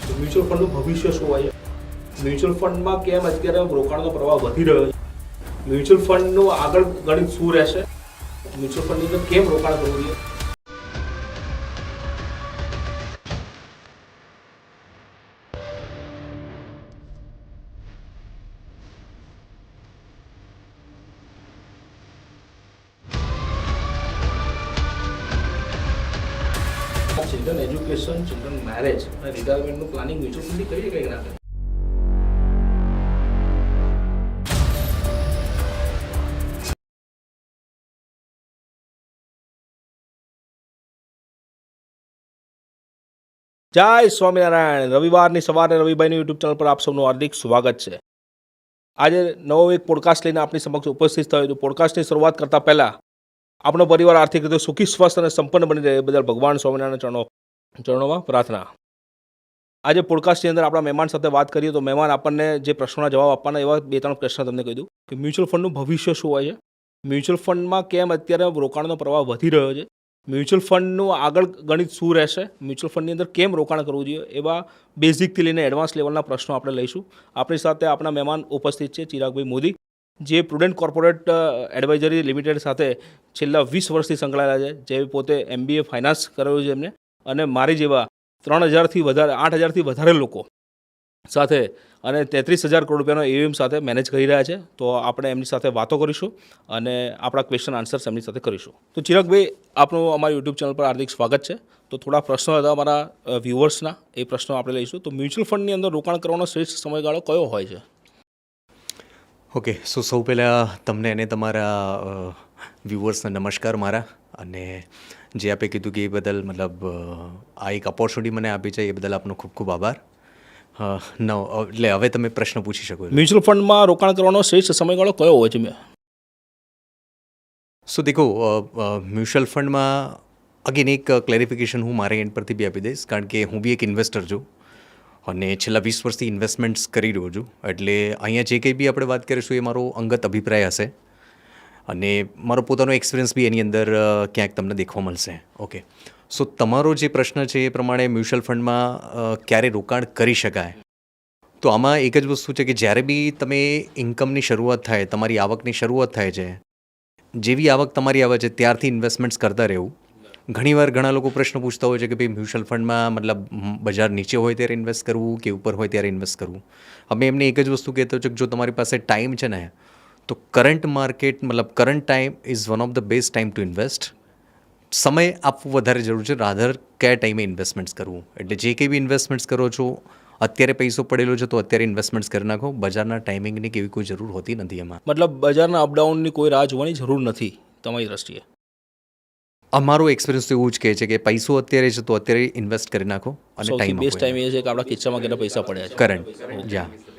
Mutual ફંડનું ભવિષ્ય શું હોય છે? મ્યુચ્યુઅલ ફંડમાં કેમ અત્યારે રોકાણનો પ્રવાહ વધી રહ્યો છે? મ્યુચ્યુઅલ ફંડનું આગળ ગણિત શું રહેશે? મ્યુચ્યુઅલ ફંડની અંદર કેમ રોકાણ કરવું જોઈએ? ચિલ્ડ્રન એજ્યુકેશન, ચિલ્ડ્રન મેરેજ અને રિટાયરમેન્ટનું પ્લાનિંગ મ્યુચ્યુઅલ ફંડથી કરી શકાય કે ના કરી? જય સ્વામિનારાયણ. રવિવારની સવારે રવિભાઈની યુટ્યુબ ચેનલ પર આપ સૌનું હાર્દિક સ્વાગત છે. આજે નવો એક પોડકાસ્ટ લઈને આપણી સમક્ષ ઉપસ્થિત થયો છું. પોડકાસ્ટની શરૂઆત કરતાં પહેલાં આપણો પરિવાર આર્થિક રીતે સુખી, સ્વસ્થ અને સંપન્ન બની રહે એ બદલ ભગવાન સ્વામિનારાયણ ચરણોમાં પ્રાર્થના. આજે પોડકાસ્ટની અંદર આપણા મહેમાન સાથે વાત કરીએ તો મહેમાન આપણને જે પ્રશ્નોના જવાબ આપવાના એવા 2-3 પ્રશ્ન તમને કહી દઉં કે મ્યુચ્યુઅલ ફંડનું ભવિષ્ય શું હોય છે, મ્યુચ્યુઅલ ફંડમાં કેમ અત્યારે રોકાણનો પ્રવાહ વધી રહ્યો છે, મ્યુચ્યુઅલ ફંડનું આગળ ગણિત શું રહેશે, મ્યુચ્યુઅલ ફંડની અંદર કેમ રોકાણ કરવું જોઈએ, એવા બેઝિકથી લઈને એડવાન્સ લેવલના પ્રશ્નો આપણે લઈશું. આપણી સાથે આપણા મહેમાન ઉપસ્થિત છે ચિરાગભાઈ મોદી, જે પ્રુડન્ટ કોર્પોરેટ એડવાઇઝરી લિમિટેડ સાથે છેલ્લા 20 વર્ષથી સંકળાયેલા છે, જે પોતે MBA ફાઇનાન્સ કરેલું છે એમને, અને મારી જેવા 3,000થી વધારે 8,000થી વધારે લોકો સાથે અને 33,000 કરોડ રૂપિયાનો AUM સાથે મેનેજ કરી રહ્યા છે. તો આપણે એમની સાથે વાતો કરીશું અને આપણા ક્વેશ્ચન આન્સર્સ એમની સાથે કરીશું. તો ચિરાગભાઈ, આપનું અમારી યુટ્યુબ ચેનલ પર હાર્દિક સ્વાગત છે. તો થોડા પ્રશ્નો હતા અમારા વ્યુઅર્સના, એ પ્રશ્નો આપણે લઈશું. તો મ્યુચ્યુઅલ ફંડની અંદર રોકાણ કરવાનો શ્રેષ્ઠ સમયગાળો કયો હોય છે? ઓકે, સૌ પહેલાં તમને અને તમારા વ્યુઅર્સને નમસ્કાર મારા. અને જે આપે કીધું કે એ બદલ મતલબ આ એક ઓપોર્ચ્યુનિટી મને આપી છે એ બદલ આપનો ખૂબ ખૂબ આભાર. એટલે હવે તમે પ્રશ્ન પૂછી શકો. મ્યુચ્યુઅલ ફંડમાં રોકાણ કરવાનો શ્રેષ્ઠ સમયગાળો કયો હોય છે? દેખો, મ્યુચ્યુઅલ ફંડમાં અગેન એક ક્લેરિફિકેશન હું મારા એન્ડ પરથી બી આપી દઈશ, કારણ કે હું બી એક ઇન્વેસ્ટર છું અને છેલ્લા 20 વર્ષથી ઇન્વેસ્ટમેન્ટ્સ કરી રહ્યો છું. એટલે અહીંયા જે કંઈ બી આપણે વાત કરીશું એ મારો અંગત અભિપ્રાય હશે અને મારો પોતાનો એક્સપિરિયન્સ બી એની અંદર ક્યાંક તમને દેખવા મળશે. ઓકે, તમારો જે પ્રશ્ન છે એ પ્રમાણે મ્યુચ્યુઅલ ફંડમાં ક્યારે રોકાણ કરી શકાય, તો આમાં એક જ વસ્તુ છે કે જ્યારે બી તમે ઇન્કમની શરૂઆત થાય, તમારી આવકની શરૂઆત થાય છે, જેવી આવક તમારી આવે છે ત્યારથી ઇન્વેસ્ટમેન્ટ્સ કરતા રહેવું. ઘણીવાર ઘણા લોકો પ્રશ્ન પૂછતા હોય છે કે ભાઈ મ્યુચ્યુઅલ ફંડમાં મતલબ બજાર નીચે હોય ત્યારે ઇન્વેસ્ટ કરવું કે ઉપર હોય ત્યારે ઇન્વેસ્ટ કરવું. અમે એમને એક જ વસ્તુ કહેતો છે કે જો તમારી પાસે ટાઈમ છે ને, તો કરંટ માર્કેટ મતલબ current time is one of the best time to invest. સમય આપવું વધારે જરૂર છે રાધર કયા ટાઈમે ઇન્વેસ્ટમેન્ટ્સ કરવું. એટલે જે કંઈ બી ઇન્વેસ્ટમેન્ટ્સ કરો છો, અત્યારે પૈસો પડેલો છે તો અત્યારે ઇન્વેસ્ટમેન્ટ્સ કરી નાખો. બજારના ટાઈમિંગની કેવી કોઈ જરૂર હોતી નથી એમાં. મતલબ બજારના અપડાઉનની કોઈ રાહ જોવાની જરૂર નથી તમારી દ્રષ્ટિએ? અમારો એક્સપિરિયન્સ તો એવું જ કહે છે કે પૈસો અત્યારે છે તો અત્યારે ઇન્વેસ્ટ કરી નાખો અને ટાઈમ બેસ્ટ ટાઈમ એ છે કે આપણા ખિસ્સામાં કેટલા પૈસા પડ્યા છે.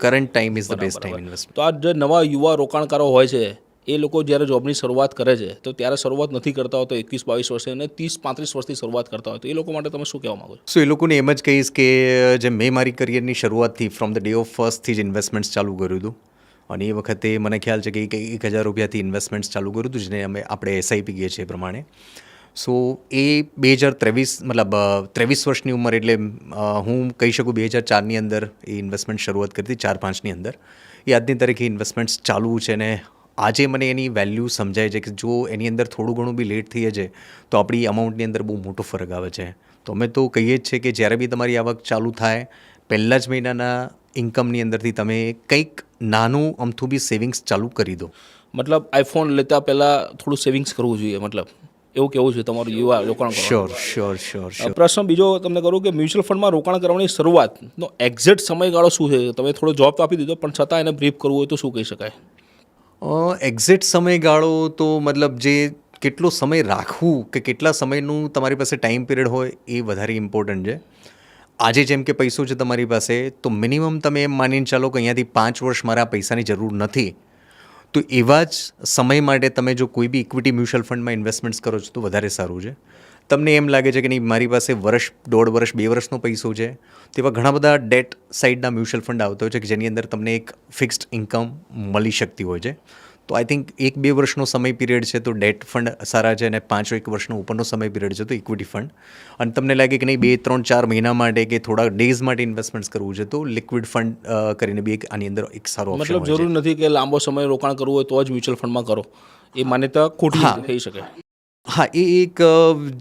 Current time is the best time invest. તો આ જે નવા યુવા રોકાણકારો હોય છે એ લોકો જ્યારે જોબની શરૂઆત કરે છે તો ત્યારે શરૂઆત નથી કરતા હોય તો 21-22 વર્ષે અને 30-35 વર્ષથી શરૂઆત કરતા હોય તો એ લોકો માટે તમે શું કહેવા માગો છો? એ લોકોને એમ જ કહીશ કે જે મેં મારી કરિયરની શરૂઆતથી ફ્રોમ ધ ડે ઓફ ફર્સ્ટથી જ ઇન્વેસ્ટમેન્ટ્સ ચાલુ કર્યું હતું અને એ વખતે મને ખ્યાલ છે કે 1,000 રૂપિયાથી ઇન્વેસ્ટમેન્ટ્સ ચાલુ કર્યું હતું, જેને આપણે SIP કહીએ છીએ એ પ્રમાણે. એ 2023 મતલબ 23 વર્ષની ઉંમર, એટલે હું કહી શકું 2004ની અંદર એ ઇન્વેસ્ટમેન્ટ શરૂઆત કરી હતી, 4-5ની અંદર. એ આજની તારીખે ઇન્વેસ્ટમેન્ટ્સ ચાલુ છે ને આજે મને એની વેલ્યુ સમજાય છે કે જો એની અંદર થોડું ઘણું બી લેટ થઈએ છે તો આપણી અમાઉન્ટની અંદર બહુ મોટો ફરક આવે છે. તો અમે તો કહીએ જ છે કે જ્યારે બી તમારી આવક ચાલુ થાય પહેલાં જ મહિનાના ઇન્કમની અંદરથી તમે કંઈક નાનું અમથું બી સેવિંગ્સ ચાલુ કરી દો. મતલબ આઈફોન લેતા પહેલાં થોડું સેવિંગ્સ કરવું જોઈએ, મતલબ એવું કેવું છે તમારું યુવા રોકાણ? શ્યોર. પ્રશ્ન બીજો તમને કરું કે મ્યુચ્યુઅલ ફંડમાં રોકાણ કરવાની શરૂઆતનો એક્ઝેક્ટ સમયગાળો શું છે? તમે થોડો જવાબ તો આપી દીધો પણ છતાં એને બ્રીફ કરવું હોય તો શું કહી શકાય? એક્ઝેક્ટ સમયગાળો તો મતલબ જે કેટલો સમય રાખવું કે કેટલા સમયનું તમારી પાસે ટાઈમ પીરિયડ હોય એ વધારે ઇમ્પોર્ટન્ટ છે. આજે જેમ કે પૈસો છે તમારી પાસે તો મિનિમમ તમે એમ માનીને ચાલો કે અહીંયાથી 5 વર્ષ મારે આ પૈસાની જરૂર નથી, તો એવા જ સમય માટે તમે જો કોઈ બી ઇક્વિટી મ્યુચ્યુઅલ ફંડમાં ઇન્વેસ્ટમેન્ટ્સ કરો છો તો વધારે સારું છે. તમને એમ લાગે છે કે નહીં મારી પાસે વર્ષ, 1.5 વર્ષ, 2 વર્ષનો પૈસો છે, તેવા ઘણા બધા ડેટ સાઇડના મ્યુચ્યુઅલ ફંડ આવતા હોય છે કે જેની અંદર તમને એક ફિક્સ્ડ ઇન્કમ મળી શકતી હોય છે. તો આઈ થિંક 1-2 વર્ષનો સમય પીરિયડ છે તો ડેટ ફંડ સારા છે, અને 5-1 વર્ષનો ઉપરનો સમય પીરિયડ છે તો ઇક્વિટી ફંડ. અને તમને લાગે કે નહીં 2-3-4 મહિના માટે કે થોડા ડેઝ માટે ઇન્વેસ્ટમેન્ટ્સ કરવું છે તો લિક્વિડ ફંડ કરીને બી એક આની અંદર એક સારો ઓપ્શન મતલબ હોય છે. જરૂરી નથી કે લાંબો સમય રોકાણ કરવું હોય તો જ મ્યુચ્યુઅલ ફંડમાં કરો, એ માન્યતા ખોટી થઈ શકે. હા, એ એક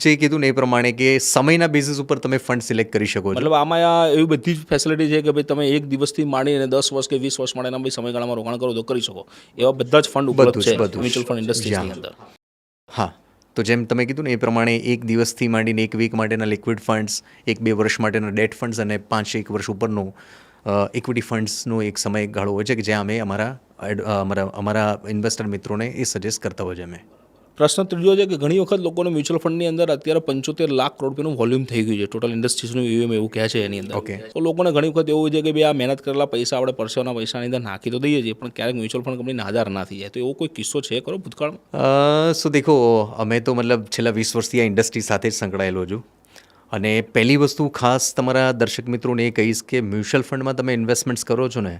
જે કીધું ને એ પ્રમાણે કે સમયના બેઝિસ ઉપર તમે ફંડ સિલેક્ટ કરી શકો છો. મતલબ આમાં એવી બધી જ ફેસિલિટી છે કે ભાઈ તમે 1 દિવસથી માંડીને 10 વર્ષ કે 20 વર્ષ માટેના ભાઈ સમયગાળામાં રોકાણ કરો તો કરી શકો, એવા બધા જ ફંડ ઉપલબ્ધ છે મ્યુચ્યુઅલ ફંડ ઇન્ડસ્ટ્રીઝની અંદર. હા, તો જેમ તમે કીધું ને એ પ્રમાણે 1 દિવસથી માંડીને 1 વીક માટેના લિક્વિડ ફંડ્સ, 1-2 વર્ષ માટેના ડેટ ફંડ્સ અને 5-1 વર્ષ ઉપરનો ઇક્વિટી ફંડ્સનો એક સમયગાળો હોય છે કે જ્યાં અમે અમારા ઇન્વેસ્ટર મિત્રોને એ સજેસ્ટ કરતા હોય છે અમે. પ્રશ્ન ત્રીજો છે કે ઘણી વખત લોકોને મ્યુચ્યુઅલ ફંડની અંદર અત્યારે 75 લાખ કરોડ રૂપિયાનું વોલ્યુમ થઈ ગયું છે ટોટલ ઇન્ડસ્ટ્રીઝનું એવું કહે છે એની અંદર. Okay. તો લોકોને ઘણી વખત એવું છે કે ભાઈ આ મહેનત કરેલા પૈસા આપણે પરસેવાના પૈસાની અંદર નાખી તો દઈએ છીએ, પણ ક્યારેક મ્યુચ્યુઅલ ફંડ કંપનીને આધાર ના થઈ જાય, તો એવો કોઈ કિસ્સો છે ખરો ભૂતકાળમાં? સો દેખો, અમે તો મતલબ છેલ્લા 20 વર્ષથી આ ઇન્ડસ્ટ્રી સાથે જ સંકળાયેલો છું. અને પહેલી વસ્તુ ખાસ તમારા દર્શક મિત્રોને એ કહીશ કે મ્યુચ્યુઅલ ફંડમાં તમે ઇન્વેસ્ટમેન્ટ્સ કરો છો ને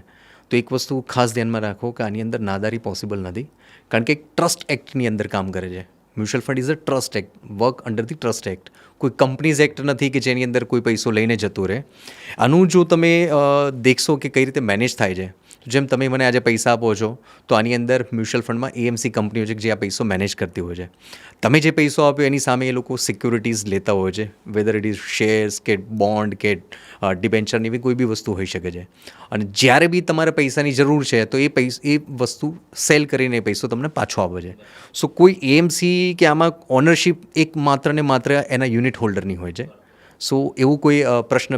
તો એક વસ્તુ ખાસ ધ્યાનમાં રાખો કે આની અંદર નાદારી પોસિબલ નથી, કારણ કે એક ટ્રસ્ટ એક્ટની અંદર કામ કરે છે. Mutual fund is a trust act, work under the trust act. કોઈ કંપનીઝ એક્ટ નથી કે જેની અંદર કોઈ પૈસો લઈને જતો રહે. આનું જો તમે દેખશો કે કઈ રીતે મેનેજ થાય છે, જેમ તમે મને આજે પૈસા આપો છો તો આની અંદર મ્યુચ્યુઅલ ફંડમાં એએમસી કંપનીઓ છે જે આ પૈસો મેનેજ કરતી હોય છે. તમે જે પૈસો આપ્યો એની સામે એ લોકો સિક્યુરિટીઝ લેતા હોય છે, વેધર ઇટ ઇઝ શેર્સ કે બોન્ડ કે ડિબેન્ચરની બી કોઈ બી વસ્તુ હોઈ શકે છે. અને જ્યારે બી તમારે પૈસાની જરૂર છે તો એ વસ્તુ સેલ કરીને એ પૈસો તમને પાછો આપે છે. સો કોઈ એએમસી કે આમાં ઓનરશિપ એક માત્ર ને માત્ર એના યુનિટ હોલ્ડરની હોય છે. સો એવું કોઈ પ્રશ્ન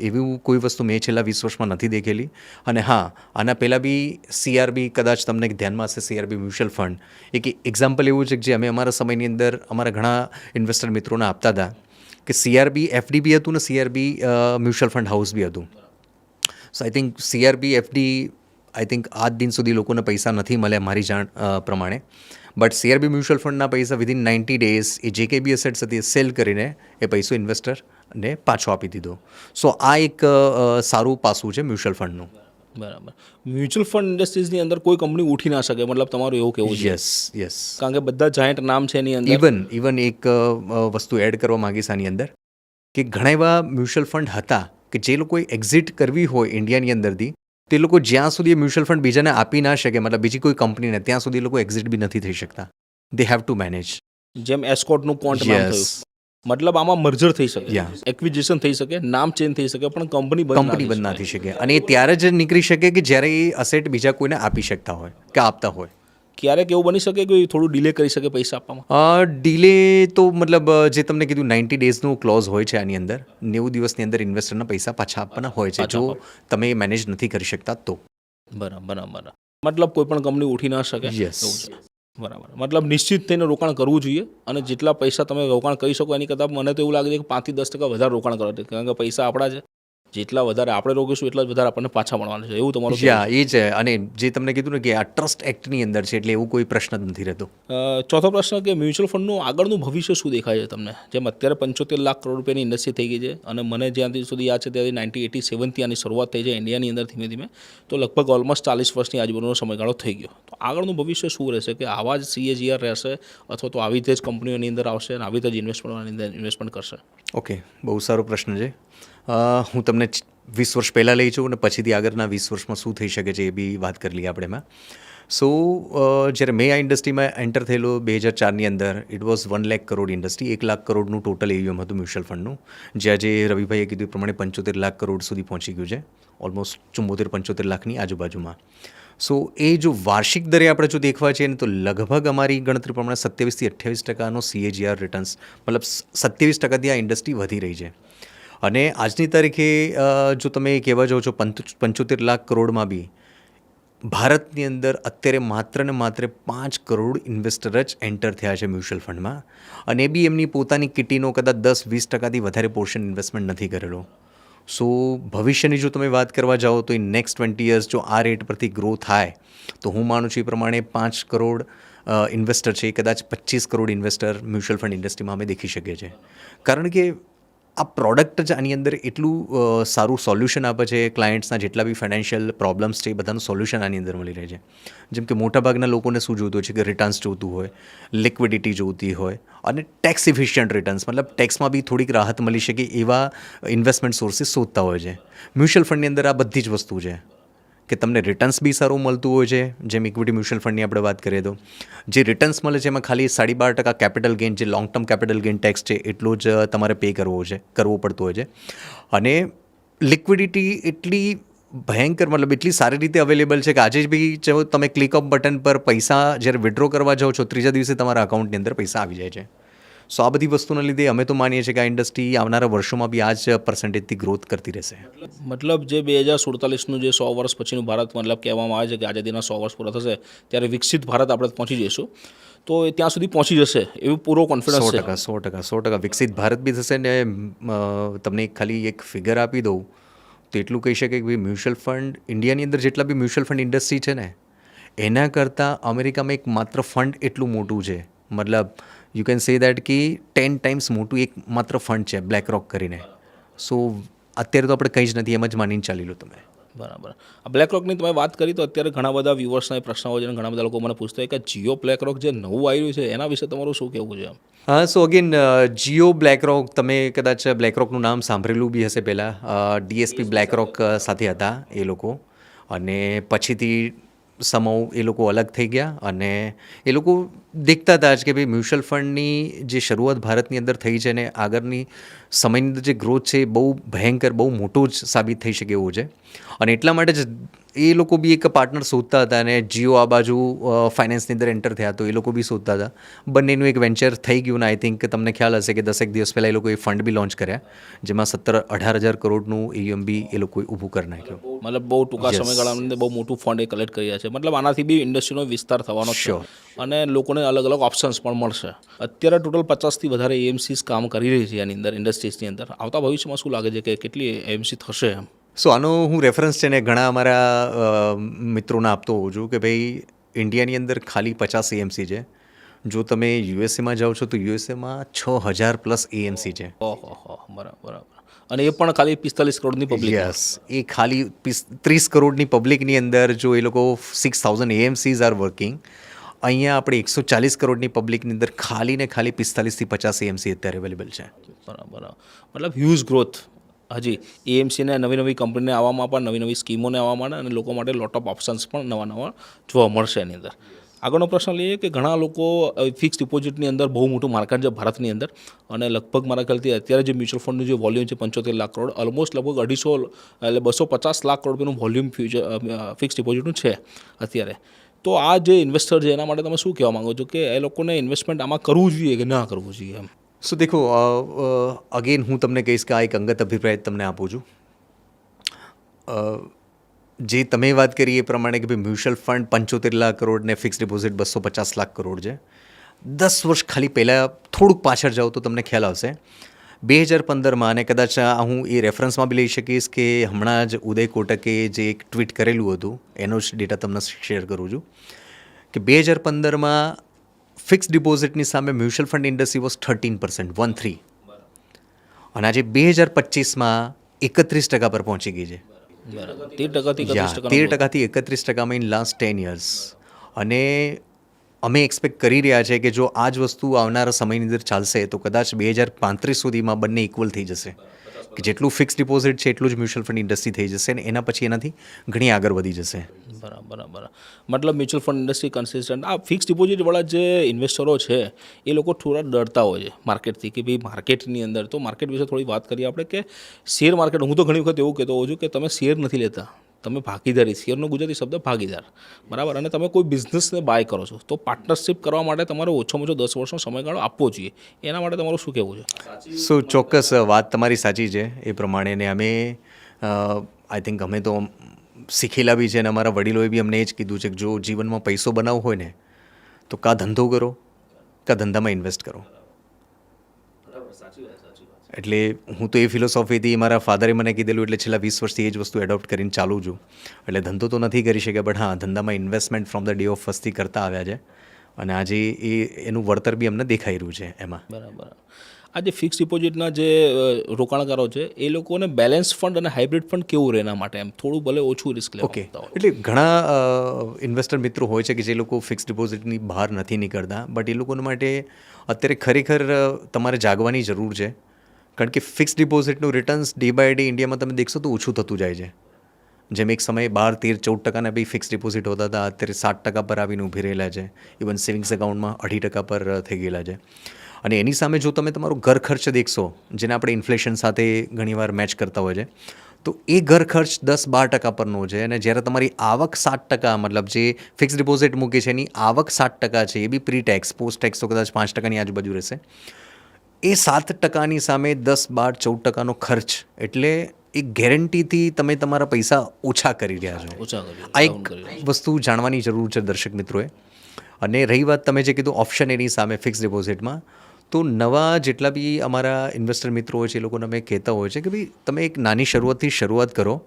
એવું કોઈ વસ્તુ મેં છેલ્લા 20 વર્ષમાં નથી દેખેલી. અને હા, આના પહેલાં બી સીઆરબી, કદાચ તમને ધ્યાનમાં હશે, સીઆરબી મ્યુચ્યુઅલ ફંડ એક એક્ઝામ્પલ એવું છે કે જે અમે અમારા સમયની અંદર અમારા ઘણા ઇન્વેસ્ટર મિત્રોને આપતા હતા કે સીઆરબી એફડી બી હતું ને સીઆરબી મ્યુચ્યુઅલ ફંડ હાઉસ બી હતું. સો આઈ થિંક સીઆરબી એફડી આજ દિન સુધી લોકોને પૈસા નથી મળ્યા મારી જાણ પ્રમાણે, બટ સીઆરબી મ્યુચ્યુઅલ ફંડના પૈસા વિધિન 90 ડેઝ એ જે કંઈ બી એસેટ્સ હતી એ સેલ કરીને એ પૈસો ઇન્વેસ્ટરને પાછો આપી દીધો. સો આ એક સારું પાસું છે મ્યુચ્યુઅલ ફંડનું. બરાબર. મ્યુચ્યુઅલ ફંડ ઇન્ડસ્ટ્રીઝની અંદર કોઈ કંપની ઉઠી ના શકે, મતલબ તમારું એવું કેવું છે? યસ. કારણ કે બધા જાયન્ટ નામ છે એની અંદર. ઇવન એક વસ્તુ એડ કરવા માંગીશ આની અંદર કે ઘણા એવા મ્યુચ્યુઅલ ફંડ હતા કે જે લોકોએ એક્ઝિટ કરવી હોય ઇન્ડિયાની અંદરથી, તે લોકો જ્યાં સુધી એ મ્યુચ્યુઅલ ફંડ બીજાને આપી ના શકે, મતલબ બીજી કોઈ કંપનીને, ત્યાં સુધી એ લોકો એક્ઝિટ બી નથી થઈ શકતા. They have to manage. જેમ એસ્કોટનું ક્વોન્ટ નામ થયું, મતલબ આમાં મર્જર થઈ શકે, Yeah. એક્વિઝિશન થઈ શકે, નામ ચેન્જ થઈ શકે, પણ કંપની બંધ ના થઈ શકે. અને એ ત્યારે જ નીકળી શકે કે જ્યારે એ અસેટ બીજા કોઈને આપી શકતા હોય કે આપતા હોય. ક્યારેક એવું બની શકે કે થોડું ડિલે કરી શકે પૈસા આપવામાં? ડિલે તો મતલબ જે તમને કીધું 90 ડેઝનું ક્લોઝ હોય છે આની અંદર, 90 દિવસની અંદર ઇન્વેસ્ટરના પૈસા પાછા આપવાના હોય છે જો તમે મેનેજ નથી કરી શકતા તો. બરાબર. મતલબ કોઈ પણ કંપની ઉઠી ના શકે. Yes. એવું છે. બરાબર. મતલબ નિશ્ચિત થઈને રોકાણ કરવું જોઈએ, અને જેટલા પૈસા તમે રોકાણ કરી શકો એની કરતાં મને તો એવું લાગે છે કે 5 થી 10% વધારે રોકાણ કરવા જોઈએ, કારણ કે પૈસા આપણા છે, જેટલા વધારે આપણે રોકીશું એટલા જ વધારે આપણને પાછા મળવાના છે, એવું તમારું કહેવું છે? એ છે. અને જે તમને કીધું ને કે આ ટ્રસ્ટ એક્ટની અંદર છે એટલે એવું કોઈ પ્રશ્ન જ નથી રહેતો. ચોથો પ્રશ્ન કે મ્યુચ્યુઅલ ફંડનું આગળનું ભવિષ્ય શું દેખાય છે તમને? જેમ અત્યારે 75 લાખ કરોડ રૂપિયાની ઇન્ડસ્ટ્રી થઈ ગઈ છે, અને મને જ્યાંથી સુધી યાદ છે ત્યાંથી 1987થી આની શરૂઆત થઈ છે ઇન્ડિયાની અંદર ધીમે ધીમે, તો લગભગ ઓલમોસ્ટ 40 વર્ષની આજુબાજુનો સમયગાળો થઈ ગયો. તો આગળનું ભવિષ્ય શું રહેશે? કે આવા જ CAGR રહેશે, અથવા તો આવી રીતે જ કંપનીઓની અંદર આવશે અને આવી રીતે જ ઇન્વેસ્ટમેન્ટ કરશે? ઓકે, બહુ સારો પ્રશ્ન છે. હું તમને 20 વર્ષ પહેલાં લઈ જાઉં અને પછીથી આગળના 20 વર્ષમાં શું થઈ શકે છે એ બી વાત કરી લઈએ આપણે એમાં. સો જ્યારે મેં આ ઇન્ડસ્ટ્રીમાં એન્ટર થયેલો 2004ની અંદર, it was 1 lakh crore industry. 1 lakh કરોડનું ટોટલ AUM હતું મ્યુચ્યુઅલ ફંડનું, જે આજે રવિભાઈએ કીધું એ પ્રમાણે 75 લાખ કરોડ સુધી પહોંચી ગયું છે, ઓલમોસ્ટ 74-75 લાખની આજુબાજુમાં. સો એ જો વાર્ષિક દરે આપણે જો દેખવા છીએ ને તો લગભગ અમારી ગણતરી પ્રમાણે 27-28% CAGR રિટર્ન્સ, મતલબ 27%થી આ ઇન્ડસ્ટ્રી વધી રહી છે. અને આજની તારીખે જો તમે કહેવા જાઓ છો 75 લાખ કરોડમાં બી ભારતની અંદર અત્યારે માત્ર ને માત્ર 5 કરોડ ઇન્વેસ્ટર જ એન્ટર થયા છે મ્યુચ્યુઅલ ફંડમાં, અને એ બી એમની પોતાની કિટીનો કદાચ 10-20%થી વધારે પોર્શન ઇન્વેસ્ટમેન્ટ નથી કરેલો. સો ભવિષ્યની જો તમે વાત કરવા જાઓ તો નેક્સ્ટ 20 યર્સ જો આ રેટ પરથી ગ્રો થાય તો હું માનું છું એ પ્રમાણે 5 કરોડ ઇન્વેસ્ટર છે એ કદાચ 25 કરોડ ઇન્વેસ્ટર મ્યુચ્યુઅલ ફંડ ઇન્ડસ્ટ્રીમાં અમે દેખી શકીએ છીએ. કારણ કે આ પ્રોડક્ટ જ આની અંદર એટલું સારું સોલ્યુશન આપે છે ક્લાયન્ટ્સના જેટલા બી ફાઇનાન્શિયલ પ્રોબ્લેમ્સ છે એ બધાનું સોલ્યુશન આની અંદર મળી રહે છે. જેમ કે મોટાભાગના લોકોને શું જોઈતું હોય છે કે રિટર્ન્સ જોઈતું હોય, લિક્વિડિટી જોઈતી હોય અને ટેક્સ ઇફિશિયન્ટ રિટર્ન્સ, મતલબ ટેક્સમાં બી થોડીક રાહત મળી શકે એવા ઇન્વેસ્ટમેન્ટ સોર્સિસ શોધતા હોય છે. મ્યુચ્યુઅલ ફંડની અંદર આ બધી જ વસ્તુ છે કે તમને રિટર્ન્સ બી સારું મળતું હોય છે. જેમ ઇક્વિટી મ્યુચ્યુઅલ ફંડની આપણે વાત કરીએ તો જે રિટર્ન્સ મળે છે એમાં ખાલી 12.5% કેપિટલ ગેઇન, જે long term capital gain tax છે એટલો જ તમારે પે કરવો પડતો હોય છે. અને લિક્વિડિટી એટલી ભયંકર, મતલબ એટલી સારી રીતે અવેલેબલ છે કે આજે બી જો તમે ક્લિક ઓફ બટન પર પૈસા જ્યારે વિડ્રો કરવા જાઓ છો, ત્રીજા દિવસે તમારા અકાઉન્ટની અંદર પૈસા આવી જાય છે. સો આ બધી વસ્તુના લીધે અમે તો માનીએ છીએ કે આ ઇન્ડસ્ટ્રી આવનારા વર્ષોમાં બી આ જ પર્સન્ટેજથી ગ્રોથ કરતી રહેશે. મતલબ જે 2047નું જે 100 વર્ષ પછીનું ભારત મતલબ કહેવામાં આવે છે કે આજે તેના 100 વર્ષ પૂરા થશે ત્યારે વિકસિત ભારત આપણે પહોંચી જઈશું, તો એ ત્યાં સુધી પહોંચી જશે એવું પૂરો કોન્ફિડન્સ છે. 100% વિકસિત ભારત બી થશે. ને તમને ખાલી એક ફિગર આપી દઉં તો એટલું કહી શકે કે ભાઈ મ્યુચ્યુઅલ ફંડ ઇન્ડિયાની અંદર જેટલા બી મ્યુચ્યુઅલ ફંડ ઇન્ડસ્ટ્રી છે ને એના કરતાં અમેરિકામાં એક માત્ર ફંડ એટલું મોટું છે, મતલબ યુ કેન સે દેટ કે 10 ટાઈમ્સ મોટું એક માત્ર ફંડ છે બ્લેક રોક કરીને. સો અત્યારે તો આપણે કંઈ જ નથી, એમ જ માનીને ચાલી લો તમે. બરાબર. આ બ્લેક રોકની તમે વાત કરી તો અત્યારે ઘણા બધા વ્યુઅર્સના પ્રશ્નો હોય છે અને ઘણા બધા લોકો મને પૂછતા હોય કે જીઓ બ્લેક રોક જે નવું આવ્યું છે એના વિશે તમારું શું કહેવું છે? હા, સો અગેન જીઓ બ્લેક રોક, તમે કદાચ બ્લેક રોકનું નામ સાંભળેલું બી હશે પહેલાં. ડીએસપી બ્લેક રોક સાથે હતા એ લોકો અને પછીથી સમૂહ એ લોકો અલગ થઈ ગયા અને એ લોકો દેખતા હતા જ કે ભાઈ મ્યુચ્યુઅલ ફંડની જે શરૂઆત ભારતની અંદર થઈ છે ને આગળની સમયની અંદર જે ગ્રોથ છે એ બહુ ભયંકર, બહુ મોટું જ સાબિત થઈ શકે એવું છે. અને એટલા માટે જ એ લોકો બી એક પાર્ટનર શોધતા હતા અને જીઓ આ બાજુ ફાઇનાન્સની અંદર એન્ટર થયા તો એ લોકો બી શોધતા હતા. બંનેનું એક વેન્ચર થઈ ગયું ને આઈ થિંક તમને ખ્યાલ હશે કે 10 દિવસ પહેલાં એ લોકોએ ફંડ બી લોન્ચ કર્યા જેમાં 17-18 કરોડનું AUM બી એ લોકોએ ઊભું કરી નાખ્યું. મતલબ બહુ ટૂંકા સમયગાળાની અંદર બહુ મોટું ફંડ એ કલેક્ટ કર્યા છે. મતલબ આનાથી બી ઇન્ડસ્ટ્રીનો વિસ્તાર થવાનો છે અને લોકોને અલગ અલગ ઓપ્શન્સ પણ મળશે. અત્યારે ટોટલ 50થી વધારે AMCs કામ કરી રહી છે આની અંદર, ઇન્ડસ્ટ્રીઝની અંદર. આવતા ભવિષ્યમાં શું લાગે છે કે કેટલી AMC થશે એમ? સો આનો હું રેફરન્સ છે ને ઘણા અમારા મિત્રોને આપતો હોઉં છું કે ભાઈ ઇન્ડિયાની અંદર ખાલી 50 AMC છે. જો તમે યુએસએમાં જાઓ છો તો યુએસએમાં 6000+ AMC છે. ઓહો, બરાબર. અને એ પણ ખાલી 45 કરોડની પબ્લિક. યસ, એ ખાલી 30 કરોડની પબ્લિકની અંદર જો એ લોકો 6000 AMCs આર વર્કિંગ, અહીંયા આપણે 140 કરોડની પબ્લિકની અંદર ખાલી ને ખાલી 45થી 50 AMC અત્યારે અવેલેબલ છે. બરાબર. મતલબ હ્યુજ ગ્રોથ હજી AMCને નવી કંપનીને આવવામાં પણ, નવી સ્કીમોને આવવામાં અને લોકો માટે લોટ ઓફ ઓપ્શન્સ પણ નવા જોવા મળશે એની અંદર. આગળનો પ્રશ્ન લઈએ કે ઘણા લોકો ફિક્સ ડિપોઝિટની અંદર બહુ મોટું માર્કેટ છે ભારતની અંદર અને લગભગ મારા ખ્યાલથી અત્યારે જે મ્યુચ્યુઅલ ફંડનું જે વોલ્યુમ છે 75 લાખ કરોડ, ઓલમોસ્ટ લગભગ 250 એટલે 250 લાખ કરોડ રૂપિયાનું વોલ્યુમ ફિક્સ ડિપોઝિટનું છે અત્યારે. તો આ જે ઇન્વેસ્ટર છે એના માટે તમે શું કહેવા માગો છો કે એ લોકોને ઇન્વેસ્ટમેન્ટ આમાં કરવું જોઈએ કે ના કરવું જોઈએ એમ? સો દેખો, અગેન હું તમને કહીશ કે આ એક અંગત અભિપ્રાય તમને આપું છું. જે તમે વાત કરી એ પ્રમાણે કે ભાઈ મ્યુચ્યુઅલ ફંડ 75 લાખ કરોડ ને ફિક્સ ડિપોઝિટ 250 લાખ કરોડ છે. 10 વર્ષ ખાલી પહેલાં થોડુંક પાછળ જાઓ તો તમને ખ્યાલ આવશે 2015માં, અને કદાચ હું એ રેફરન્સમાં બી લઈ શકીશ કે હમણાં જ ઉદય કોટકે જે એક ટ્વીટ કરેલું હતું એનો જ ડેટા તમને શેર કરું છું કે 2015માં ફિક્સ ડિપોઝિટની સામે મ્યુચ્યુઅલ ફંડ ઇન્ડસ્ટ્રી વોઝ 13%, અને આજે 2025માં 31% પર પહોંચી ગઈ છે. 13%થી 31% ઇન લાસ્ટ 10 years. અને અમે એક્સપેક્ટ કરી રહ્યા છે કે જો આ જ વસ્તુ આવનારા સમયની અંદર ચાલશે તો કદાચ 2035 સુધીમાં બંને ઇક્વલ થઈ જશે કે જેટલું ફિક્સ ડિપોઝિટ છે એટલું જ મ્યુચ્યુઅલ ફંડ ઇન્ડસ્ટ્રી થઈ જશે અને એના પછી એનાથી ઘણી આગળ વધી જશે. બરાબર. મતલબ મ્યુચ્યુઅલ ફંડ ઇન્ડસ્ટ્રી કન્સિસ્ટન્ટ, આ ફિક્સ ડિપોઝિટવાળા જે ઇન્વેસ્ટરો છે એ લોકો થોડા ડરતા હોય છે માર્કેટથી કે ભાઈ માર્કેટની અંદર, તો માર્કેટ વિશે થોડી વાત કરીએ આપણે કે શેર માર્કેટ, હું તો ઘણી વખત એવું કહેતો હોઉં છું કે તમે શેર નથી લેતા, તમે ભાગીદારી, શેરનો ગુજરાતી શબ્દ ભાગીદાર, બરાબર, અને તમે કોઈ બિઝનેસને બાય કરો છો તો પાર્ટનરશિપ કરવા માટે તમારે ઓછામાં ઓછો 10 વર્ષનો સમયગાળો આપવો જોઈએ. એના માટે તમારું શું કહેવું છે? સો ચોક્કસ વાત તમારી સાચી છે એ પ્રમાણે, ને અમે આઈ થિંક અમે તો શીખેલા બી છે અને અમારા વડીલોએ બી અમને એ જ કીધું છે કે જો જીવનમાં પૈસો બનાવવો હોય ને તો કાં ધંધો કરો કાં ધંધામાં ઇન્વેસ્ટ કરો. એટલે હું તો એ ફિલોસોફીથી મારા ફાધરે મને કીધેલું એટલે છેલ્લા 20 વર્ષથી એ જ વસ્તુ એડોપ્ટ કરીને ચાલું છું. એટલે ધંધો તો નથી કરી શક્યા બટ હા, ધંધામાં investment from the day of ફર્સ્ટથી કરતા આવ્યા છે અને આજે એનું વળતર બી અમને દેખાઈ રહ્યું છે એમાં. બરાબર. આ જે ફિક્સ ડિપોઝિટના જે રોકાણકારો છે એ લોકોને બેલેન્સ ફંડ અને હાઇબ્રિડ ફંડ કેવું રહે એના માટે એમ થોડું ભલે ઓછું રિસ્ક લેવા ઓકે, માંગતા હોય. એટલે ઘણા ઇન્વેસ્ટર મિત્રો હોય છે કે જે લોકો ફિક્સ ડિપોઝિટની બહાર નથી નીકળતા, બટ એ લોકોના માટે અત્યારે ખરેખર તમારે જાગવાની જરૂર છે. કારણ કે ફિક્સ ડિપોઝિટનું રિટર્ન્સ ડે બાય ડે ઇન્ડિયામાં તમે દેખશો તો ઓછું થતું જાય છે. જેમ એક સમયે 12-13-14% બી ફિક્સ ડિપોઝિટ હોતા હતા, અત્યારે 7% પર આવીને ઊભી રહેલા છે. ઇવન સેવિંગ્સ એકાઉન્ટમાં 2.5% પર થઈ ગયેલા છે. અને એની સામે જો તમે તમારો ઘર ખર્ચ દેખશો, જેને આપણે ઇન્ફ્લેશન સાથે ઘણીવાર મેચ કરતા હોય છે, તો એ ઘર ખર્ચ 10-12% પરનો છે. અને જ્યારે તમારી આવક 7%, મતલબ જે ફિક્સ ડિપોઝિટ મૂકે છે એની આવક 7% છે, એ બી પ્રી ટેક્સ, પોસ્ટ ટેક્સ તો કદાચ 5%ની આજુબાજુ રહેશે. એ 7%ની સામે 10-12-14%નો ખર્ચ, એટલે એક ગેરંટીથી તમે તમારા પૈસા ઓછા કરી રહ્યા છો. ઓછા કરીએ, આ down એક કરીએ. વસ્તુ જાણવાની જરૂર છે દર્શક મિત્રોએ. અને રહી વાત તમે જે કીધું ઓપ્શન એની સામે ફિક્સ ડિપોઝિટમાં, તો નવા જેટલા બી અમારા ઇન્વેસ્ટર મિત્રો હોય છે એ લોકોને અમે કહેતા હોય છે કે ભાઈ તમે એક નાની શરૂઆતથી શરૂઆત કરો.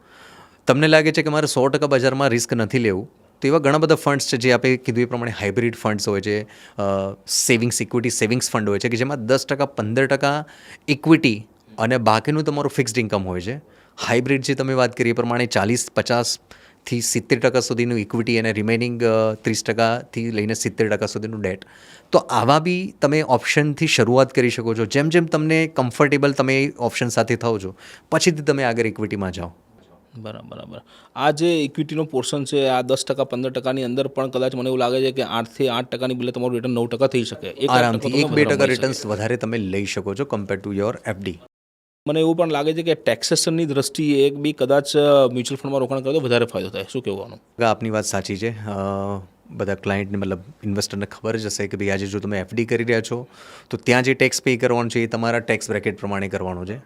તમને લાગે છે કે મારે 100% બજારમાં રિસ્ક નથી લેવું, તો એવા ઘણા બધા ફંડ્સ છે જે આપણે કીધું એ પ્રમાણે હાઇબ્રિડ ફંડ્સ હોય છે, ઇક્વિટી સેવિંગ્સ ફંડ હોય છે કે જેમાં 10%-15% ઇક્વિટી અને બાકીનું તમારું ફિક્સ્ડ ઇન્કમ હોય છે. હાઇબ્રિડ જે તમે વાત કરી એ પ્રમાણે 40-50% થી 70% સુધીનું ઇક્વિટી અને રિમેનિંગ 30%થી લઈને 70% સુધીનું ડેટ. તો આવા બી તમે ઓપ્શનથી શરૂઆત કરી શકો છો. જેમ જેમ તમને કમ્ફર્ટેબલ તમે ઓપ્શન સાથે થાઓ છો, પછીથી તમે આગળ ઇક્વિટીમાં જાઓ. બરાબર. આ જે ઇક્વિટીનો પોર્શન છે આ 10%-15%ની અંદર પણ કદાચ મને એવું લાગે છે કે 8%-8%ની બદલે તમારું રિટર્ન 9% થઈ શકે. 1% આરામથી તો તમને 1-2% વધારે મળી રિટર્ન્સ શકે. વધારે તમે લઈ શકો છો કમ્પેર ટુ યોર એફડી. મને એવું પણ લાગે છે કે ટેક્સેશનની દ્રષ્ટિએ એક બી કદાચ મ્યુચ્યુઅલ ફંડમાં રોકાણ કરે તો વધારે ફાયદો થાય. શું કહેવાનું? આપની વાત સાચી છે. બધા ક્લાયન્ટને, મતલબ ઇન્વેસ્ટરને ખબર જ હશે કે ભાઈ આજે જો તમે એફડી કરી રહ્યા છો તો ત્યાં જે ટેક્સ પે કરવાનો છે એ તમારા ટેક્સ બ્રેકેટ પ્રમાણે કરવાનો છે.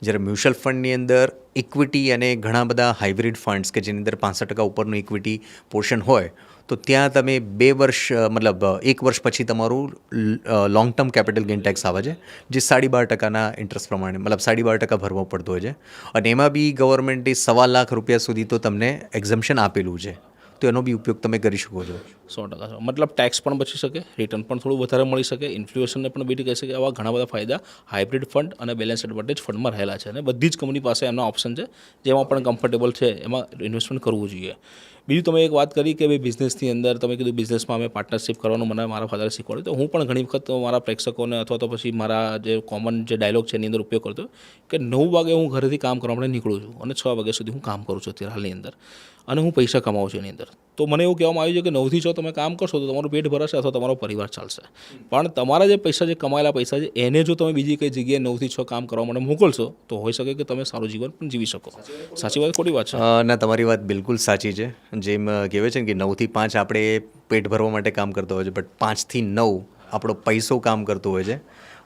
જ્યારે મ્યુચ્યુઅલ ફંડની અંદર ઇક્વિટી અને ઘણા બધા હાઇબ્રિડ ફંડ્સ કે જેની અંદર 65% ઉપરનું ઇક્વિટી પોર્શન હોય, તો ત્યાં તમે 2 વર્ષ, મતલબ 1 વર્ષ પછી તમારું long term capital gain tax આવે છે, જે 12.5%ના ઇન્ટરેસ્ટ પ્રમાણે, મતલબ 12.5% ભરવો પડતો હોય છે. અને એમાં બી ગવર્મેન્ટે 1.25 લાખ રૂપિયા સુધી તો તમને એક્ઝમ્પશન આપેલું છે, તો એનો બી ઉપયોગ તમે કરી શકો છો. 100%. મતલબ ટેક્સ પણ બચી શકે, રિટર્ન પણ થોડું વધારે મળી શકે, ઇન્ફ્લુએશનને પણ બીટી કહી શકે. આવા ઘણા બધા ફાયદા હાઇબ્રિડ ફંડ અને બેલેન્સ એડવાન્ટેજ ફંડમાં રહેલા છે. અને બધી જ કંપની પાસે એમના ઓપ્શન છે જેમાં પણ કમ્ફર્ટેબલ છે એમાં ઇન્વેસ્ટમેન્ટ કરવું જોઈએ. બીજું તમે એક વાત કરી કે ભાઈ બિઝનેસની અંદર તમે કીધું બિઝનેસમાં અમે પાર્ટનરશિપ કરવાનું મને મારા ફાધરે શીખવાડ્યું. તો હું પણ ઘણી વખત મારા પ્રેક્ષકોને અથવા તો પછી મારા જે કોમન જે ડાયલોગ છે એની અંદર ઉપયોગ કરતો કે 9 વાગે હું ઘરેથી કામ કરવા માટે નીકળું છું અને 6 વાગ્યા સુધી હું કામ કરું છું અત્યારે હાલની અંદર, અને હું પૈસા કમાઉં છું એની અંદર. તો મને એવું કહેવામાં આવ્યું છે કે 9 થી 6 તમે કામ કરશો તો તમારું પેટ ભરાશે અથવા તમારો પરિવાર ચાલશે. પણ તમારા જે પૈસા, જે કમાયેલા પૈસા છે એને જો તમે બીજી કઈ જગ્યાએ 9 થી 6 કામ કરવા માટે મોકલશો તો હોઈ શકે કે તમે સારું જીવન પણ જીવી શકો. સાચી વાત ખોટી વાત છે? ના, તમારી વાત બિલકુલ સાચી છે. જેમ કહેવાય છે ને કે 9 થી 5 આપણે પેટ ભરવા માટે કામ કરતા હોય છે, બટ 5 થી 9 આપણો પૈસો કામ કરતો હોય છે.